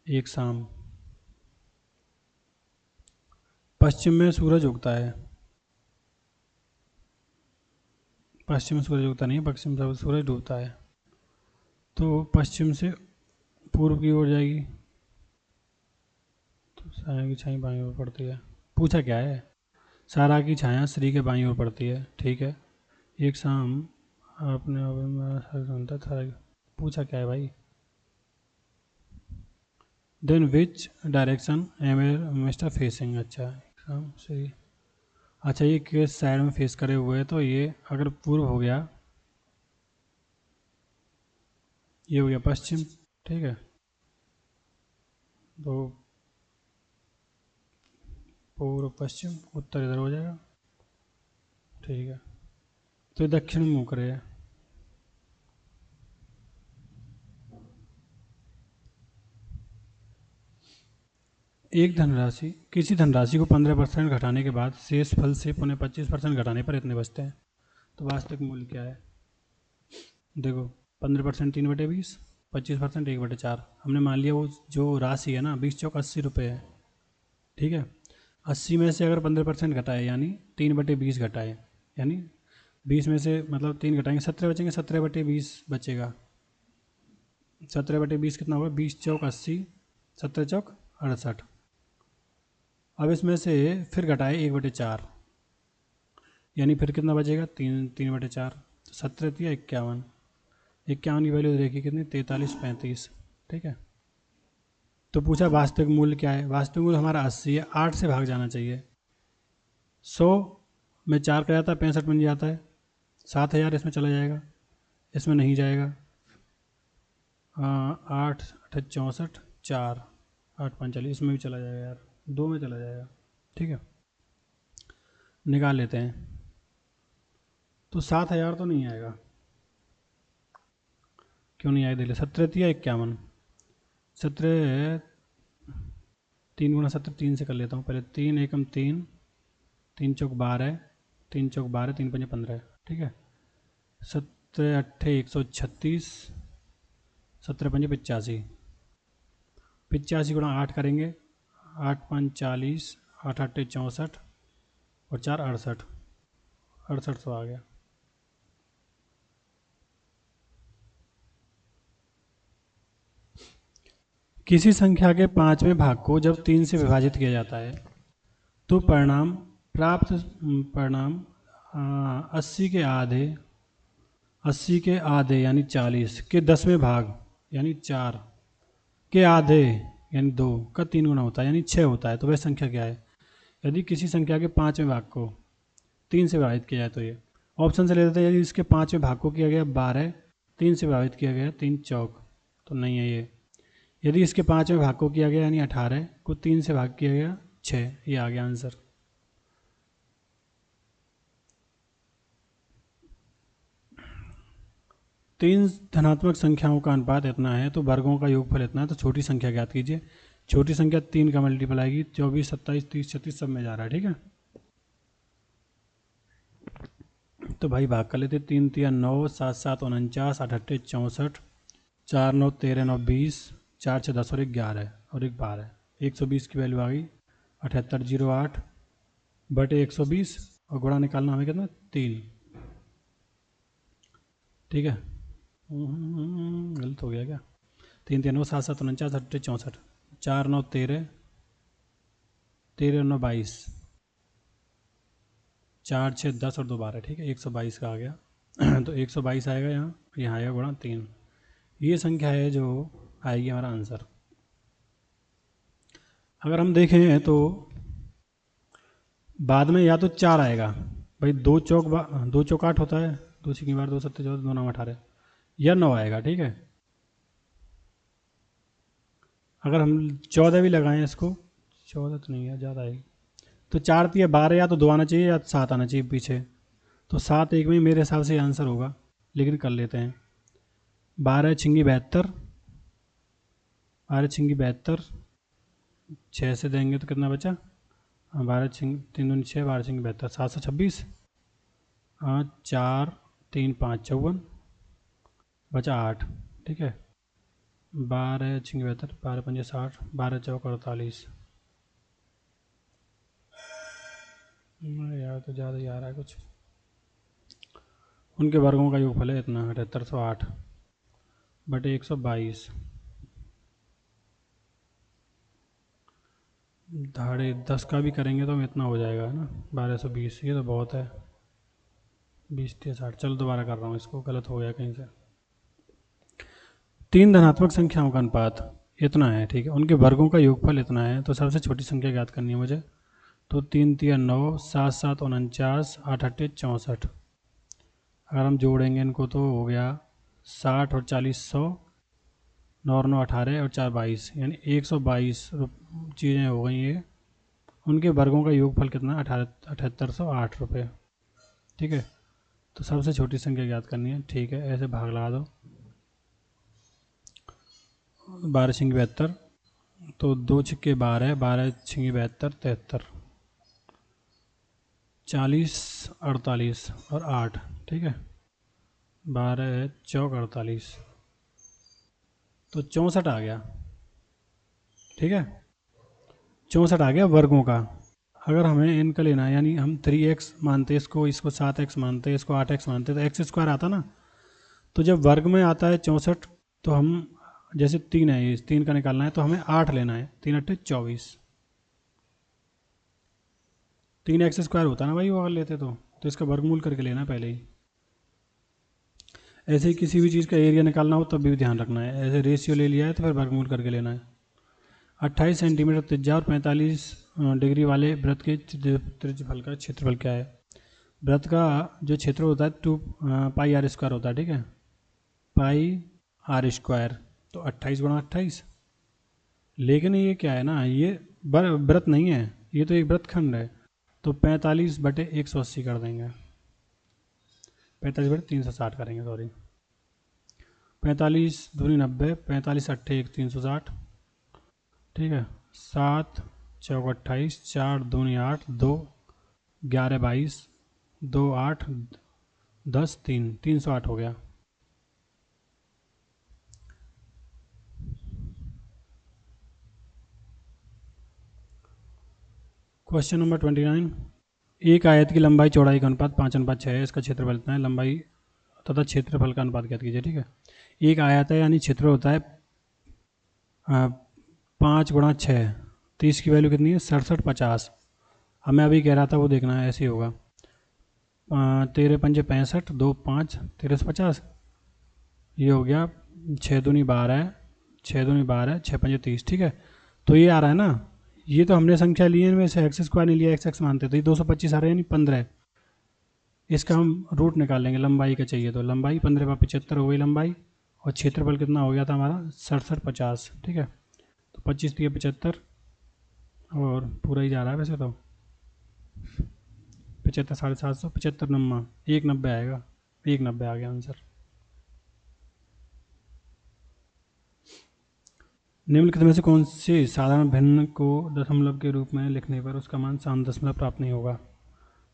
एक शाम, पश्चिम में सूरज उगता है, पश्चिम में सूरज उगता नहीं है, पश्चिम से सूरज डूबता है, तो पश्चिम से पूर्व की ओर जाएगी, तो सारा की छाया बाईं ओर पड़ती है। पूछा क्या है, सारा की छाया श्री के बाईं ओर पड़ती है, ठीक है। एक शाम आपने पूछा क्या है भाई, then which direction am mister facing. अच्छा, शाम श्री, अच्छा ये किस साइड में फेस करे हुए है, तो ये अगर पूर्व हो गया, ये हो गया पश्चिम, ठीक है। तो पूर्व पश्चिम, उत्तर इधर हो जाएगा, ठीक है। तो ये दक्षिण में मुँह करे है। एक धनराशि, किसी धनराशि को 15% घटाने के बाद शेष फल से पुनः 25% घटाने पर इतने बचते हैं, तो वास्तविक मूल्य क्या है। देखो 15% 3/20, 25% 1/4। हमने मान लिया वो जो राशि है ना 20×4 = 80 रुपये है, ठीक है। 80 में से अगर 15% घटाए यानी 3/20 घटाए, यानी 20 में से मतलब 3 घटाएंगे 17 बचेंगे, 17/20 बचेगा। 17/20 कितना होगा, 20×4 = 80, 17×4 = 68। अब इसमें से फिर घटाए 1/4, यानी फिर कितना बचेगा, 3/4, 17×3 = 51, 51 की वैल्यू देखिए कितनी, 43 35, ठीक है। तो पूछा वास्तविक मूल्य क्या है, वास्तविक मूल्य हमारा 80 है, 8 से भाग जाना चाहिए। 100 में 4 का जाता है 65 बन जाता है, 7,000 इसमें चला जाएगा, इसमें नहीं जाएगा। 8 8 64, 4 8 5 40, इसमें भी चला जाएगा यार, 2 में चला जाएगा, ठीक है। निकाल लेते हैं, तो 7,000 तो नहीं आएगा, क्यों नहीं आएगा, दिले 17×3 = 51, 17 3 × 17 3 से कर लेता हूँ पहले, 3 एकम 3, 3×4 = 12, 3×4 = 12, 3×5 = 15, ठीक है। 17 8 136, 17×5 = 85, 85 × 8 करेंगे, 8 5 40, 8 8 64 और 4 68, 6800 आ गया। किसी संख्या के 5वें भाग को जब 3 से विभाजित किया जाता है तो परिणाम 80 के आधे यानी 40 के 10वें भाग यानी 4 के आधे यानी 2 का 3 गुना होता है, यानी 6 होता है। तो वह संख्या क्या है। यदि किसी संख्या के 5वें भाग को 3 से विभाजित किया जाए, तो ये ऑप्शन से ले लेते हैं। यदि इसके 5वें भाग को किया गया 12, 3 से विभाजित किया गया 3 चौक, तो नहीं है ये। यदि इसके 5वें भाग को किया गया यानी 18 को 3 से भाग किया गया 6, ये आ गया आंसर। तीन धनात्मक संख्याओं का अनुपात इतना है तो वर्गों का योगफल इतना है, तो छोटी संख्या ज्ञात कीजिए। छोटी संख्या 3 का मल्टीपल आएगी, 24, 27, 30, 36 सब में जा रहा है, ठीक है। तो भाई भाग कर लेते, 3 3 9, 7 7 49, 8 8 64, 4 9 13 9 20, 4 6 10 और 1 11 और 1 12, 120 की वैल्यू आ गई 7808 बटे 120 और गुणा निकालना हमें कितना 3, ठीक है। गलत हो गया क्या? 3 3 9 7 7 49 8 64, 4 9 13, 13 9 22, 4 6 10 और 2 12, ठीक है, 122 का आ गया। तो 122 आएगा यहाँ आएगा गुणा 3। ये संख्या है जो आएगी हमारा आंसर। अगर हम देखें तो बाद में या तो 4 आएगा, भाई 2 चौक 8 होता है, 2 छक्की बार 2 सत्ते 14, 2 9 18, या 9 आएगा, ठीक है। अगर हम 14 भी लगाएं इसको, 14 तो नहीं है, ज़्यादा आएगी, तो 4 3 12, या तो 2 आना चाहिए या 7 आना चाहिए पीछे, तो 7 1 में मेरे हिसाब से आंसर होगा, लेकिन कर लेते हैं। 12 छिंगी 72, 12 छिंगी 72, 6 से देंगे तो कितना बचा, 12 छिंग 3 दूनी 6, 12 छिंगी 72, 726, 4 3 5 54, बचा 8, ठीक है। 12 छिंगी 72, 12 पंजे 60, 12 चौक 48, यार तो ज़्यादा ही आ रहा है कुछ। उनके वर्गों का योगफल है इतना 7808 बटे 122, 10.5 का भी करेंगे तो इतना हो जाएगा ना 1220, ये तो बहुत है, 20 3 60। चलो दोबारा कर रहा हूँ इसको, गलत हो गया कहीं से। तीन धनात्मक संख्याओं का अनुपात इतना है, ठीक है, उनके वर्गों का योगफल इतना है, तो सबसे छोटी संख्या ज्ञात करनी है मुझे। तो 3 3 9, 7 7 49, 8 8 64, अगर हम जोड़ेंगे इनको तो हो गया 60 और 40 100, 9 और 9 18 और 4 22, यानी 122 चीज़ें हो गई ये। उनके वर्गों का योगफल कितना, 7808 रुपये, ठीक है। तो सबसे छोटी संख्या ज्ञात करनी है, ठीक है, ऐसे भाग लगा दो। 12 छिंगी 72, तो 2 छक्के 12, 12 छिंगी 72 73, 40 48 और 8, ठीक है, 12 चौक 48, तो 64 आ गया, ठीक है, 64 आ गया वर्गों का। अगर हमें इनका लेना है, यानी हम 3x मानते इसको, इसको 7x मानते, इसको 8x मानते, तो एक्स स्क्वायर आता ना। तो जब वर्ग में आता है 64, तो हम जैसे 3 है, ये 3 का निकालना है तो हमें 8 लेना है, 3 8 24, 3x स्क्वायर होता ना भाई वो, अगर लेते तो इसका वर्गमूल करके लेना पहले ही। ऐसे ही किसी भी चीज़ का एरिया निकालना हो तब भी ध्यान रखना है, ऐसे रेशियो ले लिया है तो फिर वर्गमूल करके लेना है। 28 सेंटीमीटर त्रिज्या और 45 डिग्री वाले वृत्त के त्रिज्यफल का क्षेत्रफल क्या है। वृत्त का जो क्षेत्र होता है 2 पाई आर स्क्वायर होता है, ठीक है, पाई आर स्क्वायर, तो 28 गुणा 28। लेकिन ये क्या है ना, ये वृत्त नहीं है, ये तो एक वृत्तखंड है, तो 45 बटे 180 कर देंगे, 45 बटे 360 करेंगे, सॉरी, 45 दूनी 90, 45 अट्ठे 1 360, ठीक है, 7 चौक 28, 4 दूनी 8, 2 11 22, 2 8 10 3 308 हो गया। क्वेश्चन नंबर 29, एक आयत की लंबाई चौड़ाई का अनुपात 5:6 है, इसका क्षेत्रफल इतना है, लंबाई तथा क्षेत्रफल का अनुपात ज्ञात कीजिए, ठीक है। एक आयत है यानी क्षेत्र होता है 5 गुणा 6, तो इसकी वैल्यू कितनी है 67 50। अब मैं अभी कह रहा था वो देखना है, ऐसे ही होगा, 13 पंजे 65, 2 5 13 से 50, ये हो गया 6 दूनी 12, 6 दूनी 12, 6 पंजे 30, ठीक है। तो ये आ रहा है ना, ये तो हमने संख्या ली है, इनमें से एक्स स्क्वायर नहीं लिया, एक्स एक्स मानते, तो ये 225 आ रहा है, यानी 15। इसका हम रूट निकाल लेंगे, लंबाई का चाहिए, तो लंबाई 15 पर 75 हो गई लंबाई, और क्षेत्रफल कितना हो गया था हमारा 67 50, ठीक है। तो 25 दिए 75, और पूरा ही जा रहा है वैसे तो, 75 750, 75 नम्मा 190 आएगा, 190 आ गया आंसर। निम्नलिखित में से कौन सी साधारण भिन्न को दशमलव के रूप में लिखने पर उसका मान 7 दशमलव प्राप्त नहीं होगा।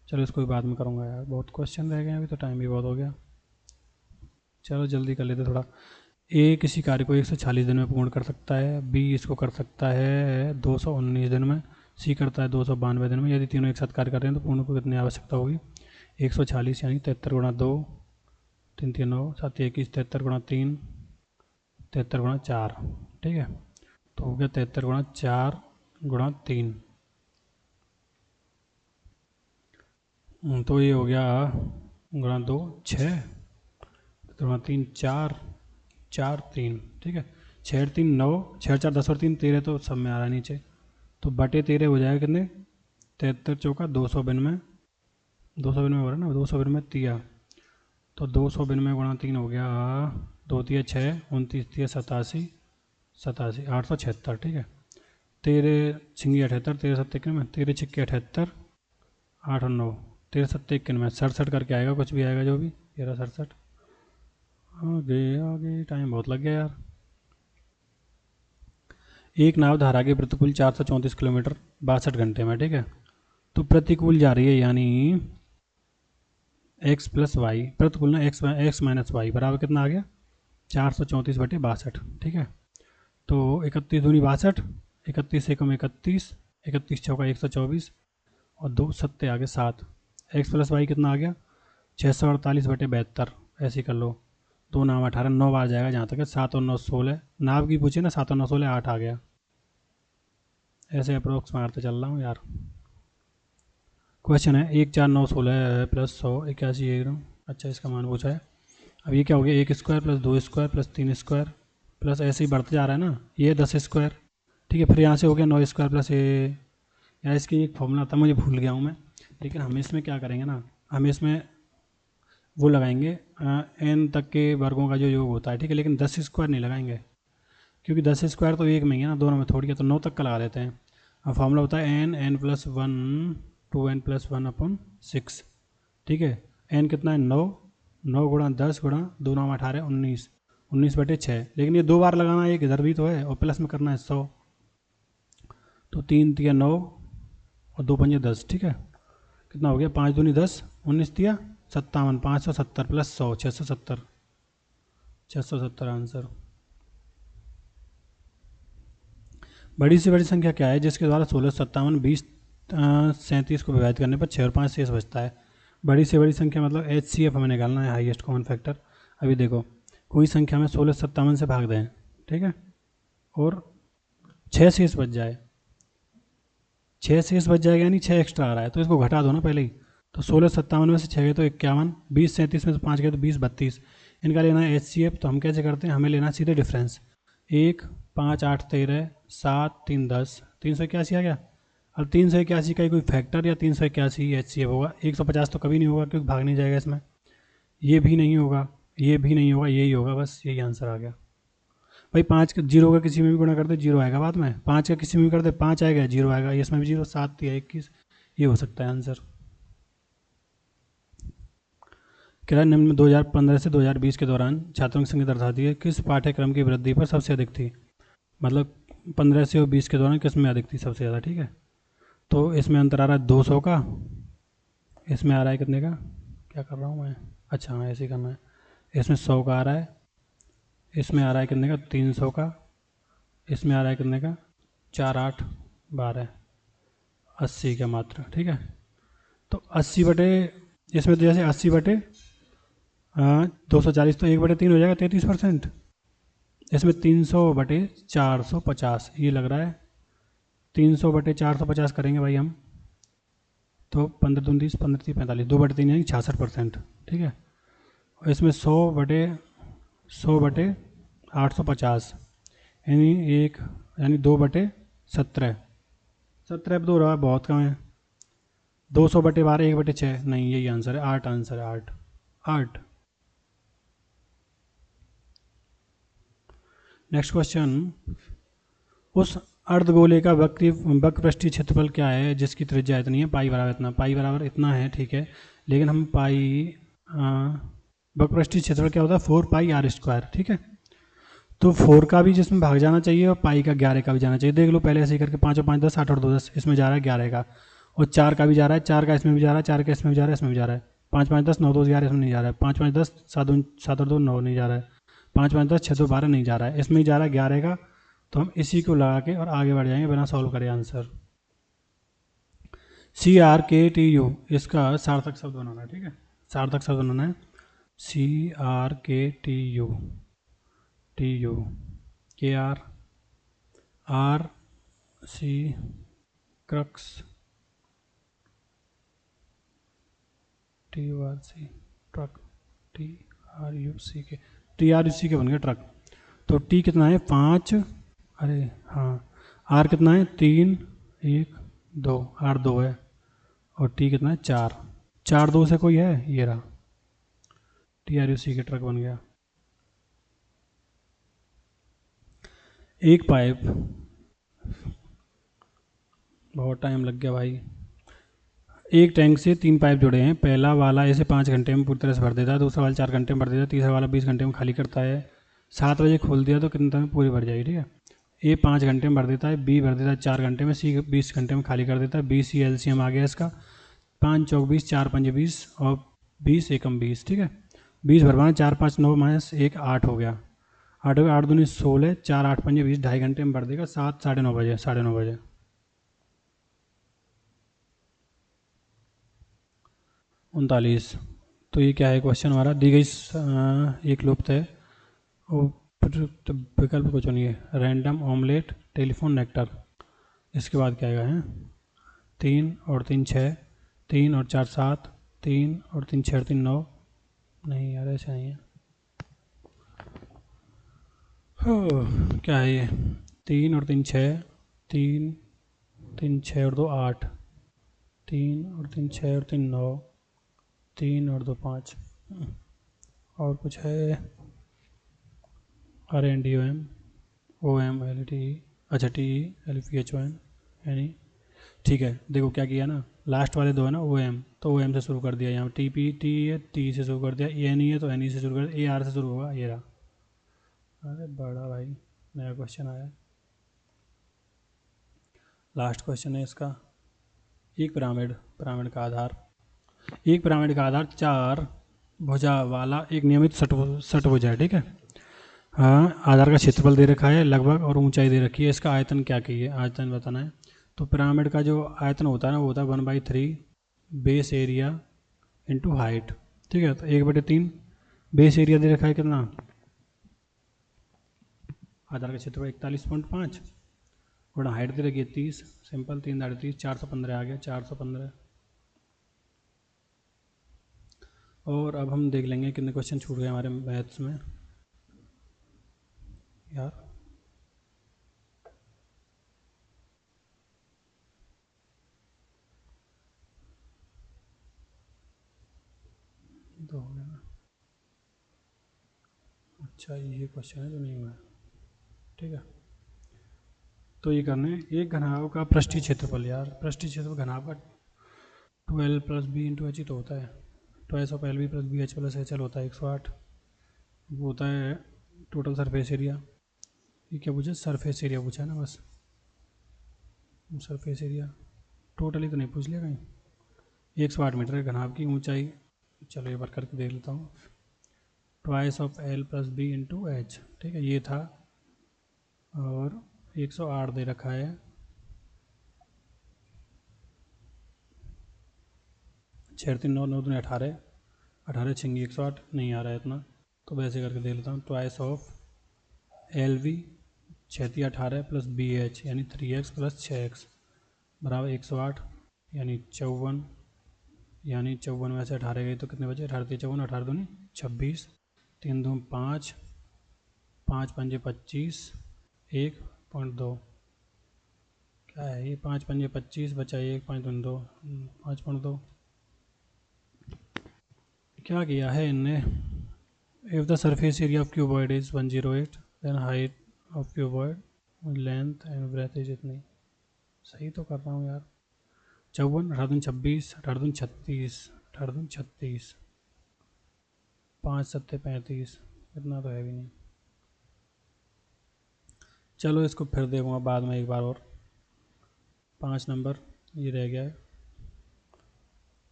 चलो इसको भी बाद में करूँगा यार, बहुत क्वेश्चन रह गए अभी तो, टाइम भी बहुत हो गया। चलो जल्दी कर लेते थोड़ा। ए किसी कार्य को 140 दिन में पूर्ण कर सकता है, बी इसको कर सकता है 219 दिन में, सी करता है 292 दिन में। यदि तीनों एक साथ कार्य कर रहे हैं तो पूर्ण को कितनी आवश्यकता होगी। 140 यानी 73 गुणा 2, 3 3 9, 7 21, 73 गुणा 3, 73 गुणा 4, ठीक है। तो हो गया 73 गुणा 4 गुणा 3, तो ये हो गया गुणा 2 6, गुणा 3 4, 4 3, ठीक है। 6 3 9, 6 4 10 और 3 13, तो सब में आ रहा है नीचे, तो बटे 13 हो जाएगा कितने, 73 चौका 200 बिन में, 200 बिन में हो रहा है ना, 200 बिन में तिया, तो 200 बिन में गुणा 3 हो गया 2 तिया 6, 29 तिया 87, 87 876, ठीक है। 13 छिंगी 78, 13 सत्ते इक्कीस में, 13 छिक्के 78, 8 और 9, 13 सत्ते इक्कीस में 67 करके आएगा, कुछ भी आएगा जो भी, 13 67। आगे आगे टाइम बहुत लग गया यार। एक नाव धारा के प्रतिकूल 434 किलोमीटर 62 घंटे में, ठीक है। तो प्रतिकूल जा रही है यानी x प्लस वाई, प्रतिकूल ना x माइनस वाई बराबर कितना आ गया 434 बटे 62, ठीक है। तो 31 दूनी 62, 31 एकम 31, 31 चौका 124 और 2 सत्ते आगे 7, x प्लस वाई कितना आ गया 648 बटे 72, ऐसे ही कर लो, 2 नाव 18, 9 बार जाएगा जहाँ तक है, 7 और 9 16, नाव की पूछे ना, 7 और 9 16, 8 आ गया, ऐसे अप्रोक्स मारते चल रहा हूँ यार। क्वेश्चन है 1 4 9 16 प्लस 100 81 1, अच्छा इसका मान पूछा है। अब ये क्या हो गया 1 square plus 2 square plus 3 square plus ऐसे ही बढ़ते जा रहा है ना, ये 10 स्क्वायर, ठीक है। फिर यहाँ से हो गया 9 स्क्वायर प्लस ये, यार इसकी एक फॉर्मूला था मुझे भूल गया हूँ मैं, लेकिन हम इसमें क्या करेंगे ना, हम इसमें वो लगाएंगे n तक के वर्गों का जो योग होता है, ठीक है, लेकिन 10 स्क्वायर नहीं लगाएंगे, क्योंकि 10 स्क्वायर तो एक में ही है ना, दोनों में थोड़ी है, तो 9 तक का लगा देते हैं। अब फॉर्मूला होता है n plus 1 2n plus 1 upon 6, ठीक है। n कितना है 9, 9 गुणा 10 गुणा 2 9 18 19, 19 बटे 6, लेकिन ये 2 बार लगाना है, एक इधर भी तो है और प्लस में करना है 100, तो 3 तिया 9 और 2 पंजे 10, ठीक है। कितना हो गया 5 दूनी 10, 19 तिया 57, 570 प्लस 100 670, 670 आंसर। बड़ी से बड़ी संख्या क्या है जिसके द्वारा 16 57 20 37 को विभाजित करने पर 6 और 5 शेष बचता है। बड़ी से बड़ी संख्या मतलब HCF हमें निकालना है, हाईएस्ट कॉमन फैक्टर। अभी देखो कोई संख्या में 16 57 से भाग दें, ठीक है, और 6 शेष बच जाए, 6 शेष बच जाएगा यानी 6 एक्स्ट्रा आ रहा है, तो इसको घटा दो ना पहले ही, तो 16 57 में से 6 गए तो 51, 20 37 में से 5 गए तो 20 32, इनका लेना है HCF। तो हम कैसे करते हैं, हमें लेना है सीधे डिफरेंस, 1 5 8 13 7 3 10, 381 आ गया। अब 381 का ही कोई फैक्टर या 381 HCF होगा, 150 तो कभी नहीं होगा क्योंकि भाग नहीं जाएगा इसमें, ये भी नहीं होगा, ये भी नहीं होगा, यही होगा, बस यही आंसर आ गया भाई। 5 का 0 का किसी में भी गुणा कर दे 0 आएगा बाद में, 5 का किसी में भी कर दे 5 आएगा, 0 आएगा, इसमें भी 0, 7 या 21, ये हो सकता है आंसर। किराया निम्न में 2015 से 2020 के दौरान छात्रों की संख्या दर्शाती है, किस पाठ्यक्रम की वृद्धि पर सबसे अधिक थी, मतलब 15 से और 20 के दौरान किस में अधिक थी सबसे ज़्यादा, ठीक है। तो इसमें अंतर आ रहा है 200 का, इसमें आ रहा है कितने का, क्या कर रहा हूँ मैं, अच्छा हाँ ऐसे ही करना है, इसमें 100 का आ रहा है, इसमें आ रहा है कितने का 300 का, इसमें आ रहा है कितने का 4 8 12 80 का मात्र, ठीक है। तो 80 बटे, इसमें तो जैसे 80 बटे 240, तो 1/3 हो जाएगा 33%, इसमें 300 बटे 450 ये लग रहा है, 300 बटे 450 करेंगे भाई हम, तो 15 दूनी 30 15 30 45, 2/3 यानी 66%, ठीक है। और इसमें 100 बटे 850 यानी 1 यानी 2/17, 17 अब 2 रहा बहुत कम है, 200 बटे 12 1/6, नहीं यही आंसर है 8, आंसर है 8 8। नेक्स्ट क्वेश्चन, उस अर्धगोले का वक्रपृष्ठीय क्षेत्रफल क्या है जिसकी त्रिज्या इतनी है, पाई बराबर इतना, पाई बराबर इतना है, ठीक है। लेकिन हम पाई वक्रपृष्ठीय क्षेत्रफल क्या होता है 4 पाई r स्क्वायर, ठीक है। तो 4 का भी जिसमें भाग जाना चाहिए और पाई का 11 का भी जाना चाहिए। देख लो पहले ऐसे ही करके 5 और 5 10, 8 और 2 10, इसमें जा रहा है 11 का, और 4 का भी जा रहा है, 4 का इसमें भी जा रहा है, 4 का इसमें भी जा रहा है, इसमें भी जा रहा है। 5 5 10 9 2 11 इसमें नहीं जा रहा है। 5 5 10 7 और 2 9 नहीं जा रहा है। 5 5 10 6 2 12 नहीं जा रहा है, इसमें ही जा रहा है 11 का। तो हम इसी को लगा के और आगे बढ़ जाएंगे बिना सॉल्व करे आंसर। CRKTU इसका सार्थक शब्द बनाना है, ठीक है, सार्थक शब्द बनाना है। CRKTU, TU, KRRC crux, TURC truck, TRUC के बन गया ट्रक। तो T कितना है 5, अरे हाँ, R कितना है 3 1 2, R 2 है, और T कितना है 4, 4 2 से कोई है, ये रहा, TRUC के ट्रक बन गया। एक पाइप, बहुत टाइम लग गया भाई। एक टैंक से 3 पाइप जुड़े हैं, पहला वाला इसे 5 घंटे में पूरी तरह से भर देता है, दूसरा वाला 4 घंटे में भर देता है, तीसरा वाला 20 घंटे में खाली करता है। 7 बजे खोल दिया तो कितने टाइम में पूरी भर जाएगी, ठीक है। ए 5 घंटे में भर देता है, बी भर देता है 4 घंटे में, सी 20 घंटे में खाली कर देता है। बी सी LCM आ गया इसका, 5 चौक 20, 4 पंज 20 और 20 एकम 20, ठीक है। 20 भरवाना, 4 5 9 माइनस 1 8 हो गया, 8 हो गया, 8 दूनी 16, 4 8 पंजे 20, 2.5 घंटे में भर देगा। 7 साढ़े 9 बजे, साढ़े 9 बजे। 39। तो ये क्या है क्वेश्चन हमारा, दी गई एक लुप्त है, उपयुक्त विकल्प को चुनिए। Random, omelette, telephone, nectar. इसके बाद क्या आएगा है, 3 और 3 6, 3 और 4 7, 3 और 3 6 और 3 9, नहीं यार ऐसे नहीं है। क्या है ये, 3 और 3 6, 3 3 6 और 2 8, 3 और 3 6 और 3 9, 3 और 2 5, और कुछ है, RNDOM, OMLT, अच्छा TELPHON, यानी ठीक है। देखो क्या किया ना, लास्ट वाले दो है ना OM, तो OM से शुरू कर दिया, यहाँ TPT है, T से शुरू कर दिया, ENE है तो NE से शुरू कर दिया, AR से शुरू होगा, ये रहा। अरे बड़ा भाई, नया क्वेश्चन आया, लास्ट क्वेश्चन है इसका। एक पिरामिड, पिरामिड का आधार, एक पिरामिड का आधार 4 भुजा वाला एक नियमित षटभुज है, ठीक है। हाँ, आधार का क्षेत्रफल दे रखा है लगभग, और ऊंचाई दे रखी है। इसका आयतन क्या की है, आयतन बताना है। तो पिरामिड का जो आयतन होता है ना, वो होता है 1/3 बेस एरिया इंटू हाइट, ठीक है। तो 1/3 बेस एरिया दे रखा है कितना, आधार का क्षेत्रफल 41.5, और हाइट दे रखी है 30, सिंपल 3 दाढ़ी 30, 415 आ गया, 415। और अब हम देख लेंगे कितने क्वेश्चन छूट गए हमारे मैथ्स में यार। तो हो गया ना, अच्छा ये क्वेश्चन है जो नहीं हुआ है, ठीक है। तो ये करने, एक घनाभ का पृष्ठीय क्षेत्रफल, यार पृष्ठीय क्षेत्रफल घनाभ का 12 + b × h ही तो होता है, 2 ऑफ LB + BH + HL होता है 108। वो होता है टोटल सरफेस एरिया। ये क्या पूछा, सरफेस एरिया पूछा है ना बस, सरफेस एरिया, टोटली तो नहीं पूछ लिया कहीं। 108 मीटर है घनाभ की ऊंचाई। चलो एक बार करके देख लेता हूँ। 2 ऑफ L + B × H, ठीक है, ये था, और 108 दे रखा है। 6 3 9 9 2 18, 18 छिंगी 108, नहीं आ रहा है इतना, तो वैसे करके देख लेता हूँ। 2 ऑफ LV 6 18 + BH यानी 3x + 6x बराबर 108, यानी 54, यानी 54 में से 18 गई तो कितने बचे, 18 3 54, 18 दूनी 26, 3 2 5, 5 पंजे 25, 1.2, क्या है ये, 5 पंजे 25 बचा 1, 5.2, 5.2। क्या किया है इनने, if the surface area of cuboid is 108, then height of cuboid length and breadth is इतनी। सही तो कर रहा हूँ यार। 54, 18 26, 18 36, 18 36, 5 7 35, इतना तो है भी नहीं। चलो इसको फिर देखूँगा बाद में एक बार और। 5 नंबर ये रह गया है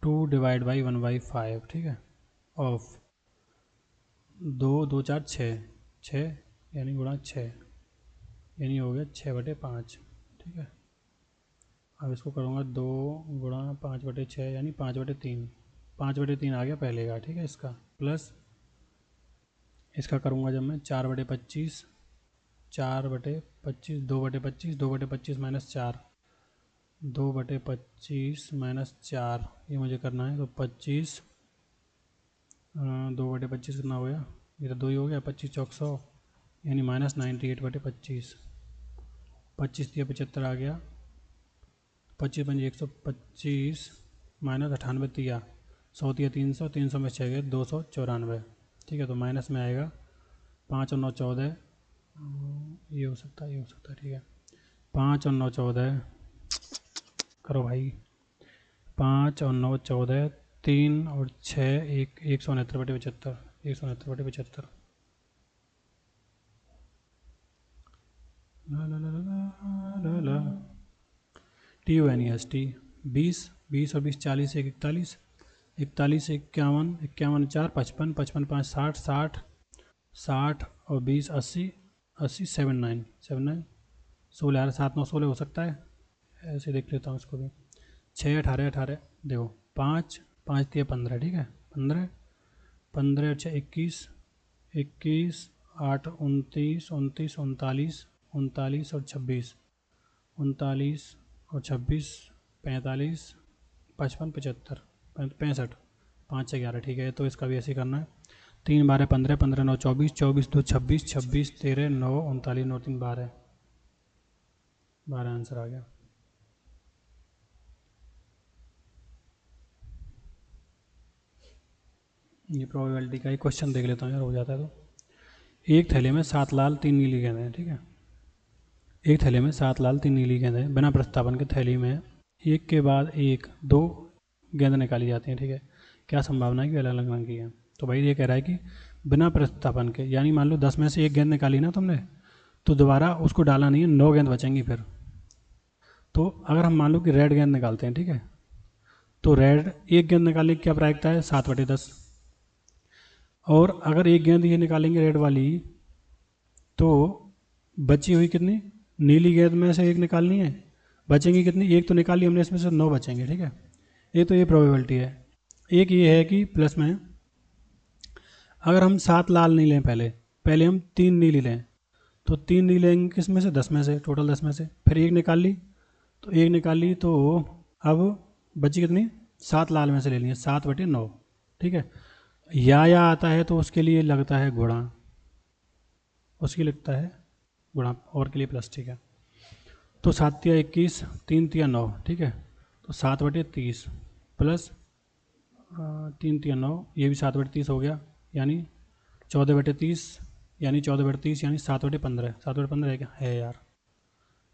2 डिवाइड बाई 1/5, ठीक है, ऑफ 2 2 4 6 6 यानी गुणा 6 यानी हो गया 6/5, ठीक है। अब इसको करूँगा 2 गुणा 5/6 यानी 5/3, 5/3 आ गया पहले का, ठीक है। इसका प्लस इसका करूँगा जब मैं 4/25, 4/25 2/25 2/25 माइनस 4, 2/25 माइनस 4 ये मुझे करना है। तो 25 2/25 कितना हो गया, ये तो 2 ही हो गया, 25 चौक 100 यानी माइनस 98/25, 25 दिया 75 आ गया, 25 पंजे 125 माइनस 98 दिया 100 दिया 300, 300 में 6 गए 294, ठीक है। तो माइनस में आएगा 5 और 9 14, ये हो सकता है, ये हो सकता है, ठीक है। 5 और 9 14 करो भाई, 5 और 9 14, 3 और 6 169/75, 169/75। ला ला ला ला ला ला TUNEST 20 20 और 20 40 1 41, 41 51 51 4 55 55 5 60 60 60 और 20 80 80 79 79 16 यार 7 9 16 हो सकता है, ऐसे देख लेता हूँ इसको भी। 6 18 18 देखो 5 5 दिए 15, ठीक है, 15 15 6 21 21 8 29 29 39 39 और 26 39 और 26 45 55 75 65 5 से 11, ठीक है। तो इसका भी ऐसे ही करना है। 3 12 15 15 9 24 24 2 26 26 13 9 39 9 3 12 12 आंसर आ गया। ये प्रोबेबिलिटी का ही क्वेश्चन देख लेता हूँ यार, हो जाता है तो। एक थैले में 7 लाल 3 नीली गेंदें हैं, ठीक है। एक थैले में 7 लाल 3 नीली गेंदें हैं, बिना प्रतिस्थापन के थैली में एक के बाद एक 2 गेंद निकाली जाती हैं, ठीक है। क्या संभावना है कि अलग अलग रंग की है। तो भाई ये कह रहा है कि बिना प्रतिस्थापन के, यानी मान लो 10 में से एक गेंद निकाली ना तुमने, तो दोबारा उसको डाला नहीं है, 9 गेंद बचेंगी फिर। तो अगर हम मान लो कि रेड गेंद निकालते हैं, ठीक है, तो रेड एक गेंद निकालने की क्या प्रायिकता है 7/10, और अगर एक गेंद ये निकालेंगे रेड वाली, तो बची हुई कितनी, नीली गेंद में से एक निकालनी है, बचेंगी कितनी, एक तो निकाली हमने, इसमें से 9 बचेंगे, ठीक है। एक तो ये प्रोबेबिलिटी है। एक ये है कि प्लस में अगर हम 7 लाल नहीं लें, पहले पहले हम 3 नीली लें, तो 3 नीली लेंगे किस में से, 10 में से, टोटल 10 में से, फिर एक निकाल ली, तो एक निकाल ली, तो अब बची कितनी, 7 लाल में से ले लिए 7/9, ठीक है। या आता है तो उसके लिए लगता है गुणा, उसकी लगता है गुणा, और के लिए प्लस, ठीक है। तो 7 तिया 21 3 तिया 9, ठीक है। तो 7/30 प्लस 3 तिया 9, ये भी 7/30 हो गया, यानी 14/30, यानी 14/30 यानी 7/15, 7/15 है क्या, है यार।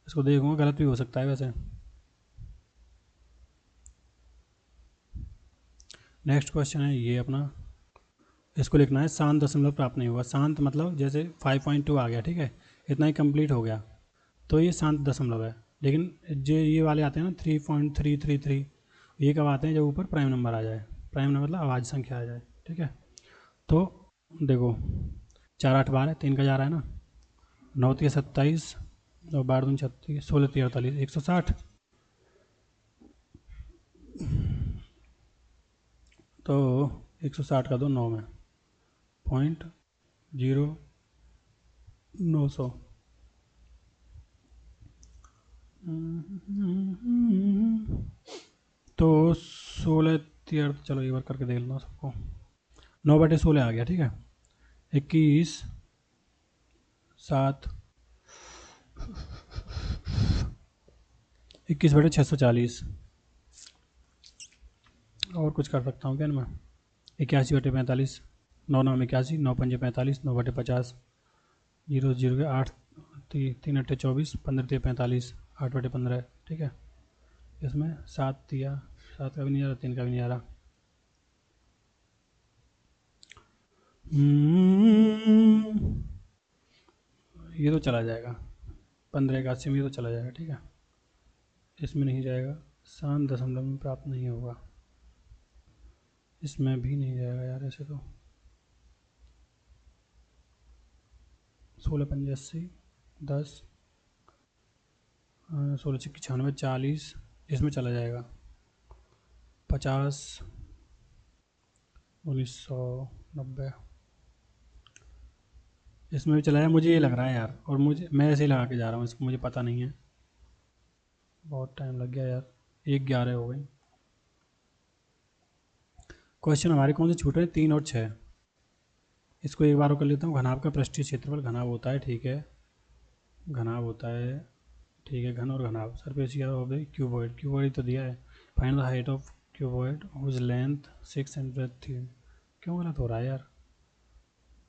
इसको देखूंगा, गलत भी हो सकता है वैसे। नेक्स्ट क्वेश्चन है ये अपना, इसको लिखना है शांत दशमलव प्राप्त नहीं हुआ। शांत मतलब जैसे 5.2 आ गया, ठीक है, इतना ही कंप्लीट हो गया, तो ये शांत दशमलव है। लेकिन जो ये वाले आते हैं ना 3.333, ये कब आते हैं, जब ऊपर प्राइम नंबर आ जाए, प्राइम नंबर मतलब आवाज संख्या आ जाए, ठीक है। तो देखो 4 8 12 3 का जा रहा है ना, 9 3 27 और 12 दूनी 36 16 3 48 160, तो 160 का दो 9 में 0.0900, तो 16 तिहत्तर, चलो एक बार करके देख लो सबको, 9/16 आ गया, ठीक है। 21 7 21/640, और कुछ कर सकता हूँ क्या मैं, 81/45, 9 9 81, 9 5 45, 9/50, 0 0 8 3 8 24, 15 3 45, 8/15, ठीक है। इसमें 7 दिया, 7 का भी नहीं आ रहा, 3 का भी नहीं आ रहा। ये तो चला जाएगा, 1581 में तो चला जाएगा, ठीक है, इसमें नहीं जाएगा। 7 दशमलव में प्राप्त नहीं होगा, इसमें भी नहीं जाएगा यार ऐसे तो। 16 पंजे 80, 10, 16 छक्के 96, 40, इसमें चला जाएगा। 50, 1990, इसमें भी चला जाएगा, मुझे ये लग रहा है यार, और मुझे मैं ऐसे ही लगा के जा रहा हूँ इसको, मुझे पता नहीं है, बहुत टाइम लग गया यार। 1-11 हो गई। क्वेश्चन हमारे कौन से छूट रहे हैं? 3 और 6। इसको एक बार और कर लेता हूँ। घनाभ का पृष्ठीय क्षेत्रफल, घनाभ होता है, ठीक है, घनाभ होता है, ठीक है, घन और घनाभ। Surface area of the cuboid, cuboid तो दिया है। Find the height of cuboid whose length 6 and breadth 3। क्यों गलत हो रहा है यार?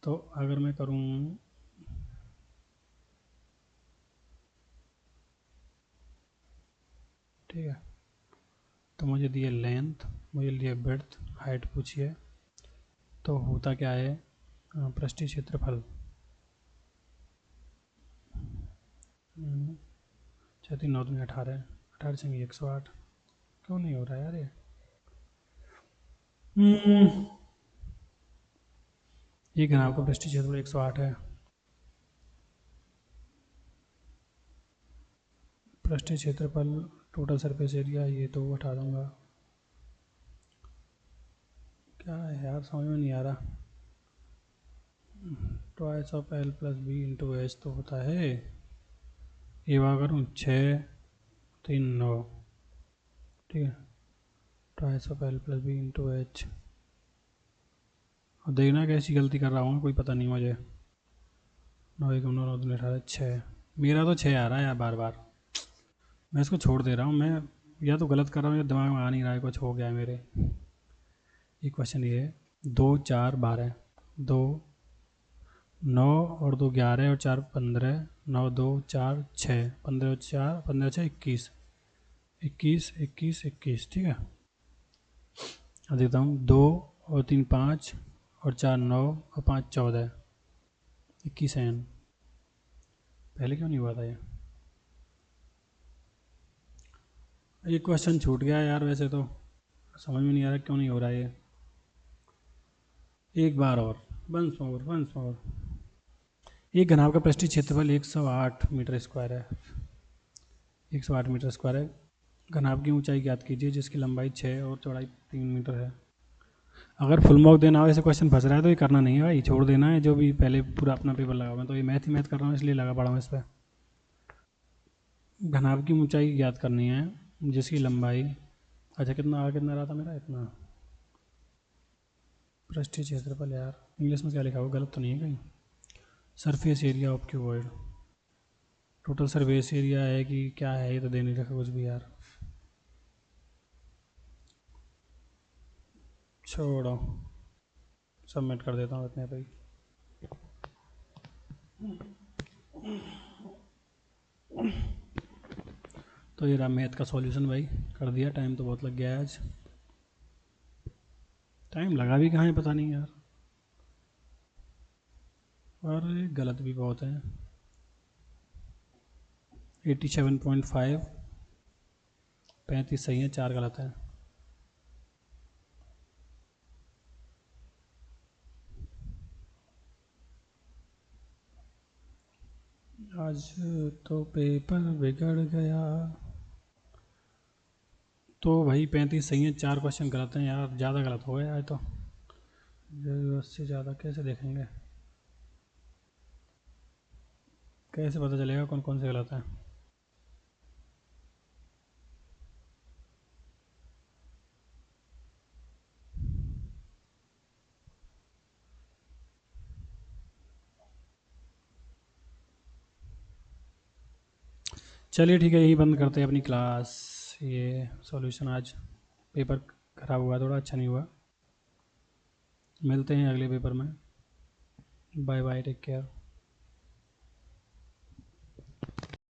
तो अगर मैं करूँ, ठीक है, तो मुझे दिए लेंथ, मुझे लिए ब्रेथ, हाइट पूछिए, तो होता क्या है? पृष्ठीय क्षेत्रफल 6×3=9, 18, 18 से 108। क्यों नहीं हो रहा है यार ये? ये घनाभ का पृष्ठीय क्षेत्रफल 108 है। पृष्ठीय क्षेत्रफल टोटल सरफेस एरिया, ये तो हटा दूंगा। क्या है यार, समझ में नहीं आ रहा। Twice of L plus B into H तो होता है, ये बात करूँ 6, 3, 9, ठीक है, twice of L plus B into H. और देखना कैसी गलती कर रहा हूँ, कोई पता नहीं मुझे। 9 1 9 9 18 6, मेरा तो 6 आ रहा है यार बार बार। मैं इसको छोड़ दे रहा हूँ, मैं या तो गलत कर रहा हूँ या दिमाग में आ नहीं रहा है, कुछ हो गया है मेरे। ये क्वेश्चन ये है, 2 4 12, 2 9 और 2 11 और 4 15, 9 2 4 6, 15 और 4 15 6 21, 21 21 21, ठीक है। अब देखता हूँ, 2 और 3 5 और 4 9 और 5 14, 21 एन। पहले क्यों नहीं हुआ था ये क्वेश्चन छूट गया यार, वैसे तो समझ में नहीं आ रहा क्यों नहीं हो रहा ये। एक बार और, वंस मोर वंस मोर। एक घनाभ का पृष्ठीय क्षेत्रफल 108 मीटर स्क्वायर है, 108 मीटर स्क्वायर है। घनाभ की ऊंचाई ज्ञात कीजिए जिसकी लंबाई 6 और चौड़ाई 3 मीटर है। अगर फुल मार्क देना हो, ऐसे क्वेश्चन फंस रहा है तो ये करना नहीं है भाई, छोड़ देना है। जो भी पहले पूरा अपना पेपर लगा हुआ है, तो ये मैथ ही मैथ कर रहा हूँ इसलिए लगा पड़ा हूँ इस पर। घनाभ की ऊंचाई ज्ञात करनी है जिसकी लंबाई, अच्छा कितना रहा था मेरा, इतना। पृष्ठीय क्षेत्रफल यार, इंग्लिश में क्या लिखा हुआ, गलत तो नहीं है कहीं? Surface area of cuboid, total surface area है कि क्या है, ये तो दे नहीं रखा कुछ भी यार। छोड़ो, सबमिट कर देता हूँ इतने पे ही। तो ये रहा मैथ का सॉल्यूशन भाई, कर दिया। टाइम तो बहुत लग गया है आज, टाइम लगा भी कहाँ है पता नहीं यार, और गलत भी बहुत है। 87.5, 35 सही है, 4 गलत है। आज तो पेपर बिगड़ गया। तो भाई 35 सही है, 4 क्वेश्चन गलत हैं यार, ज़्यादा गलत हो गया आज तो। ज़रूरत से ज़्यादा कैसे देखेंगे, कैसे पता चलेगा कौन कौन से गलत हैं? चलिए ठीक है, यही बंद करते हैं अपनी क्लास। ये सॉल्यूशन आज पेपर खराब हुआ, थोड़ा अच्छा नहीं हुआ। मिलते हैं अगले पेपर में। Bye bye, take care.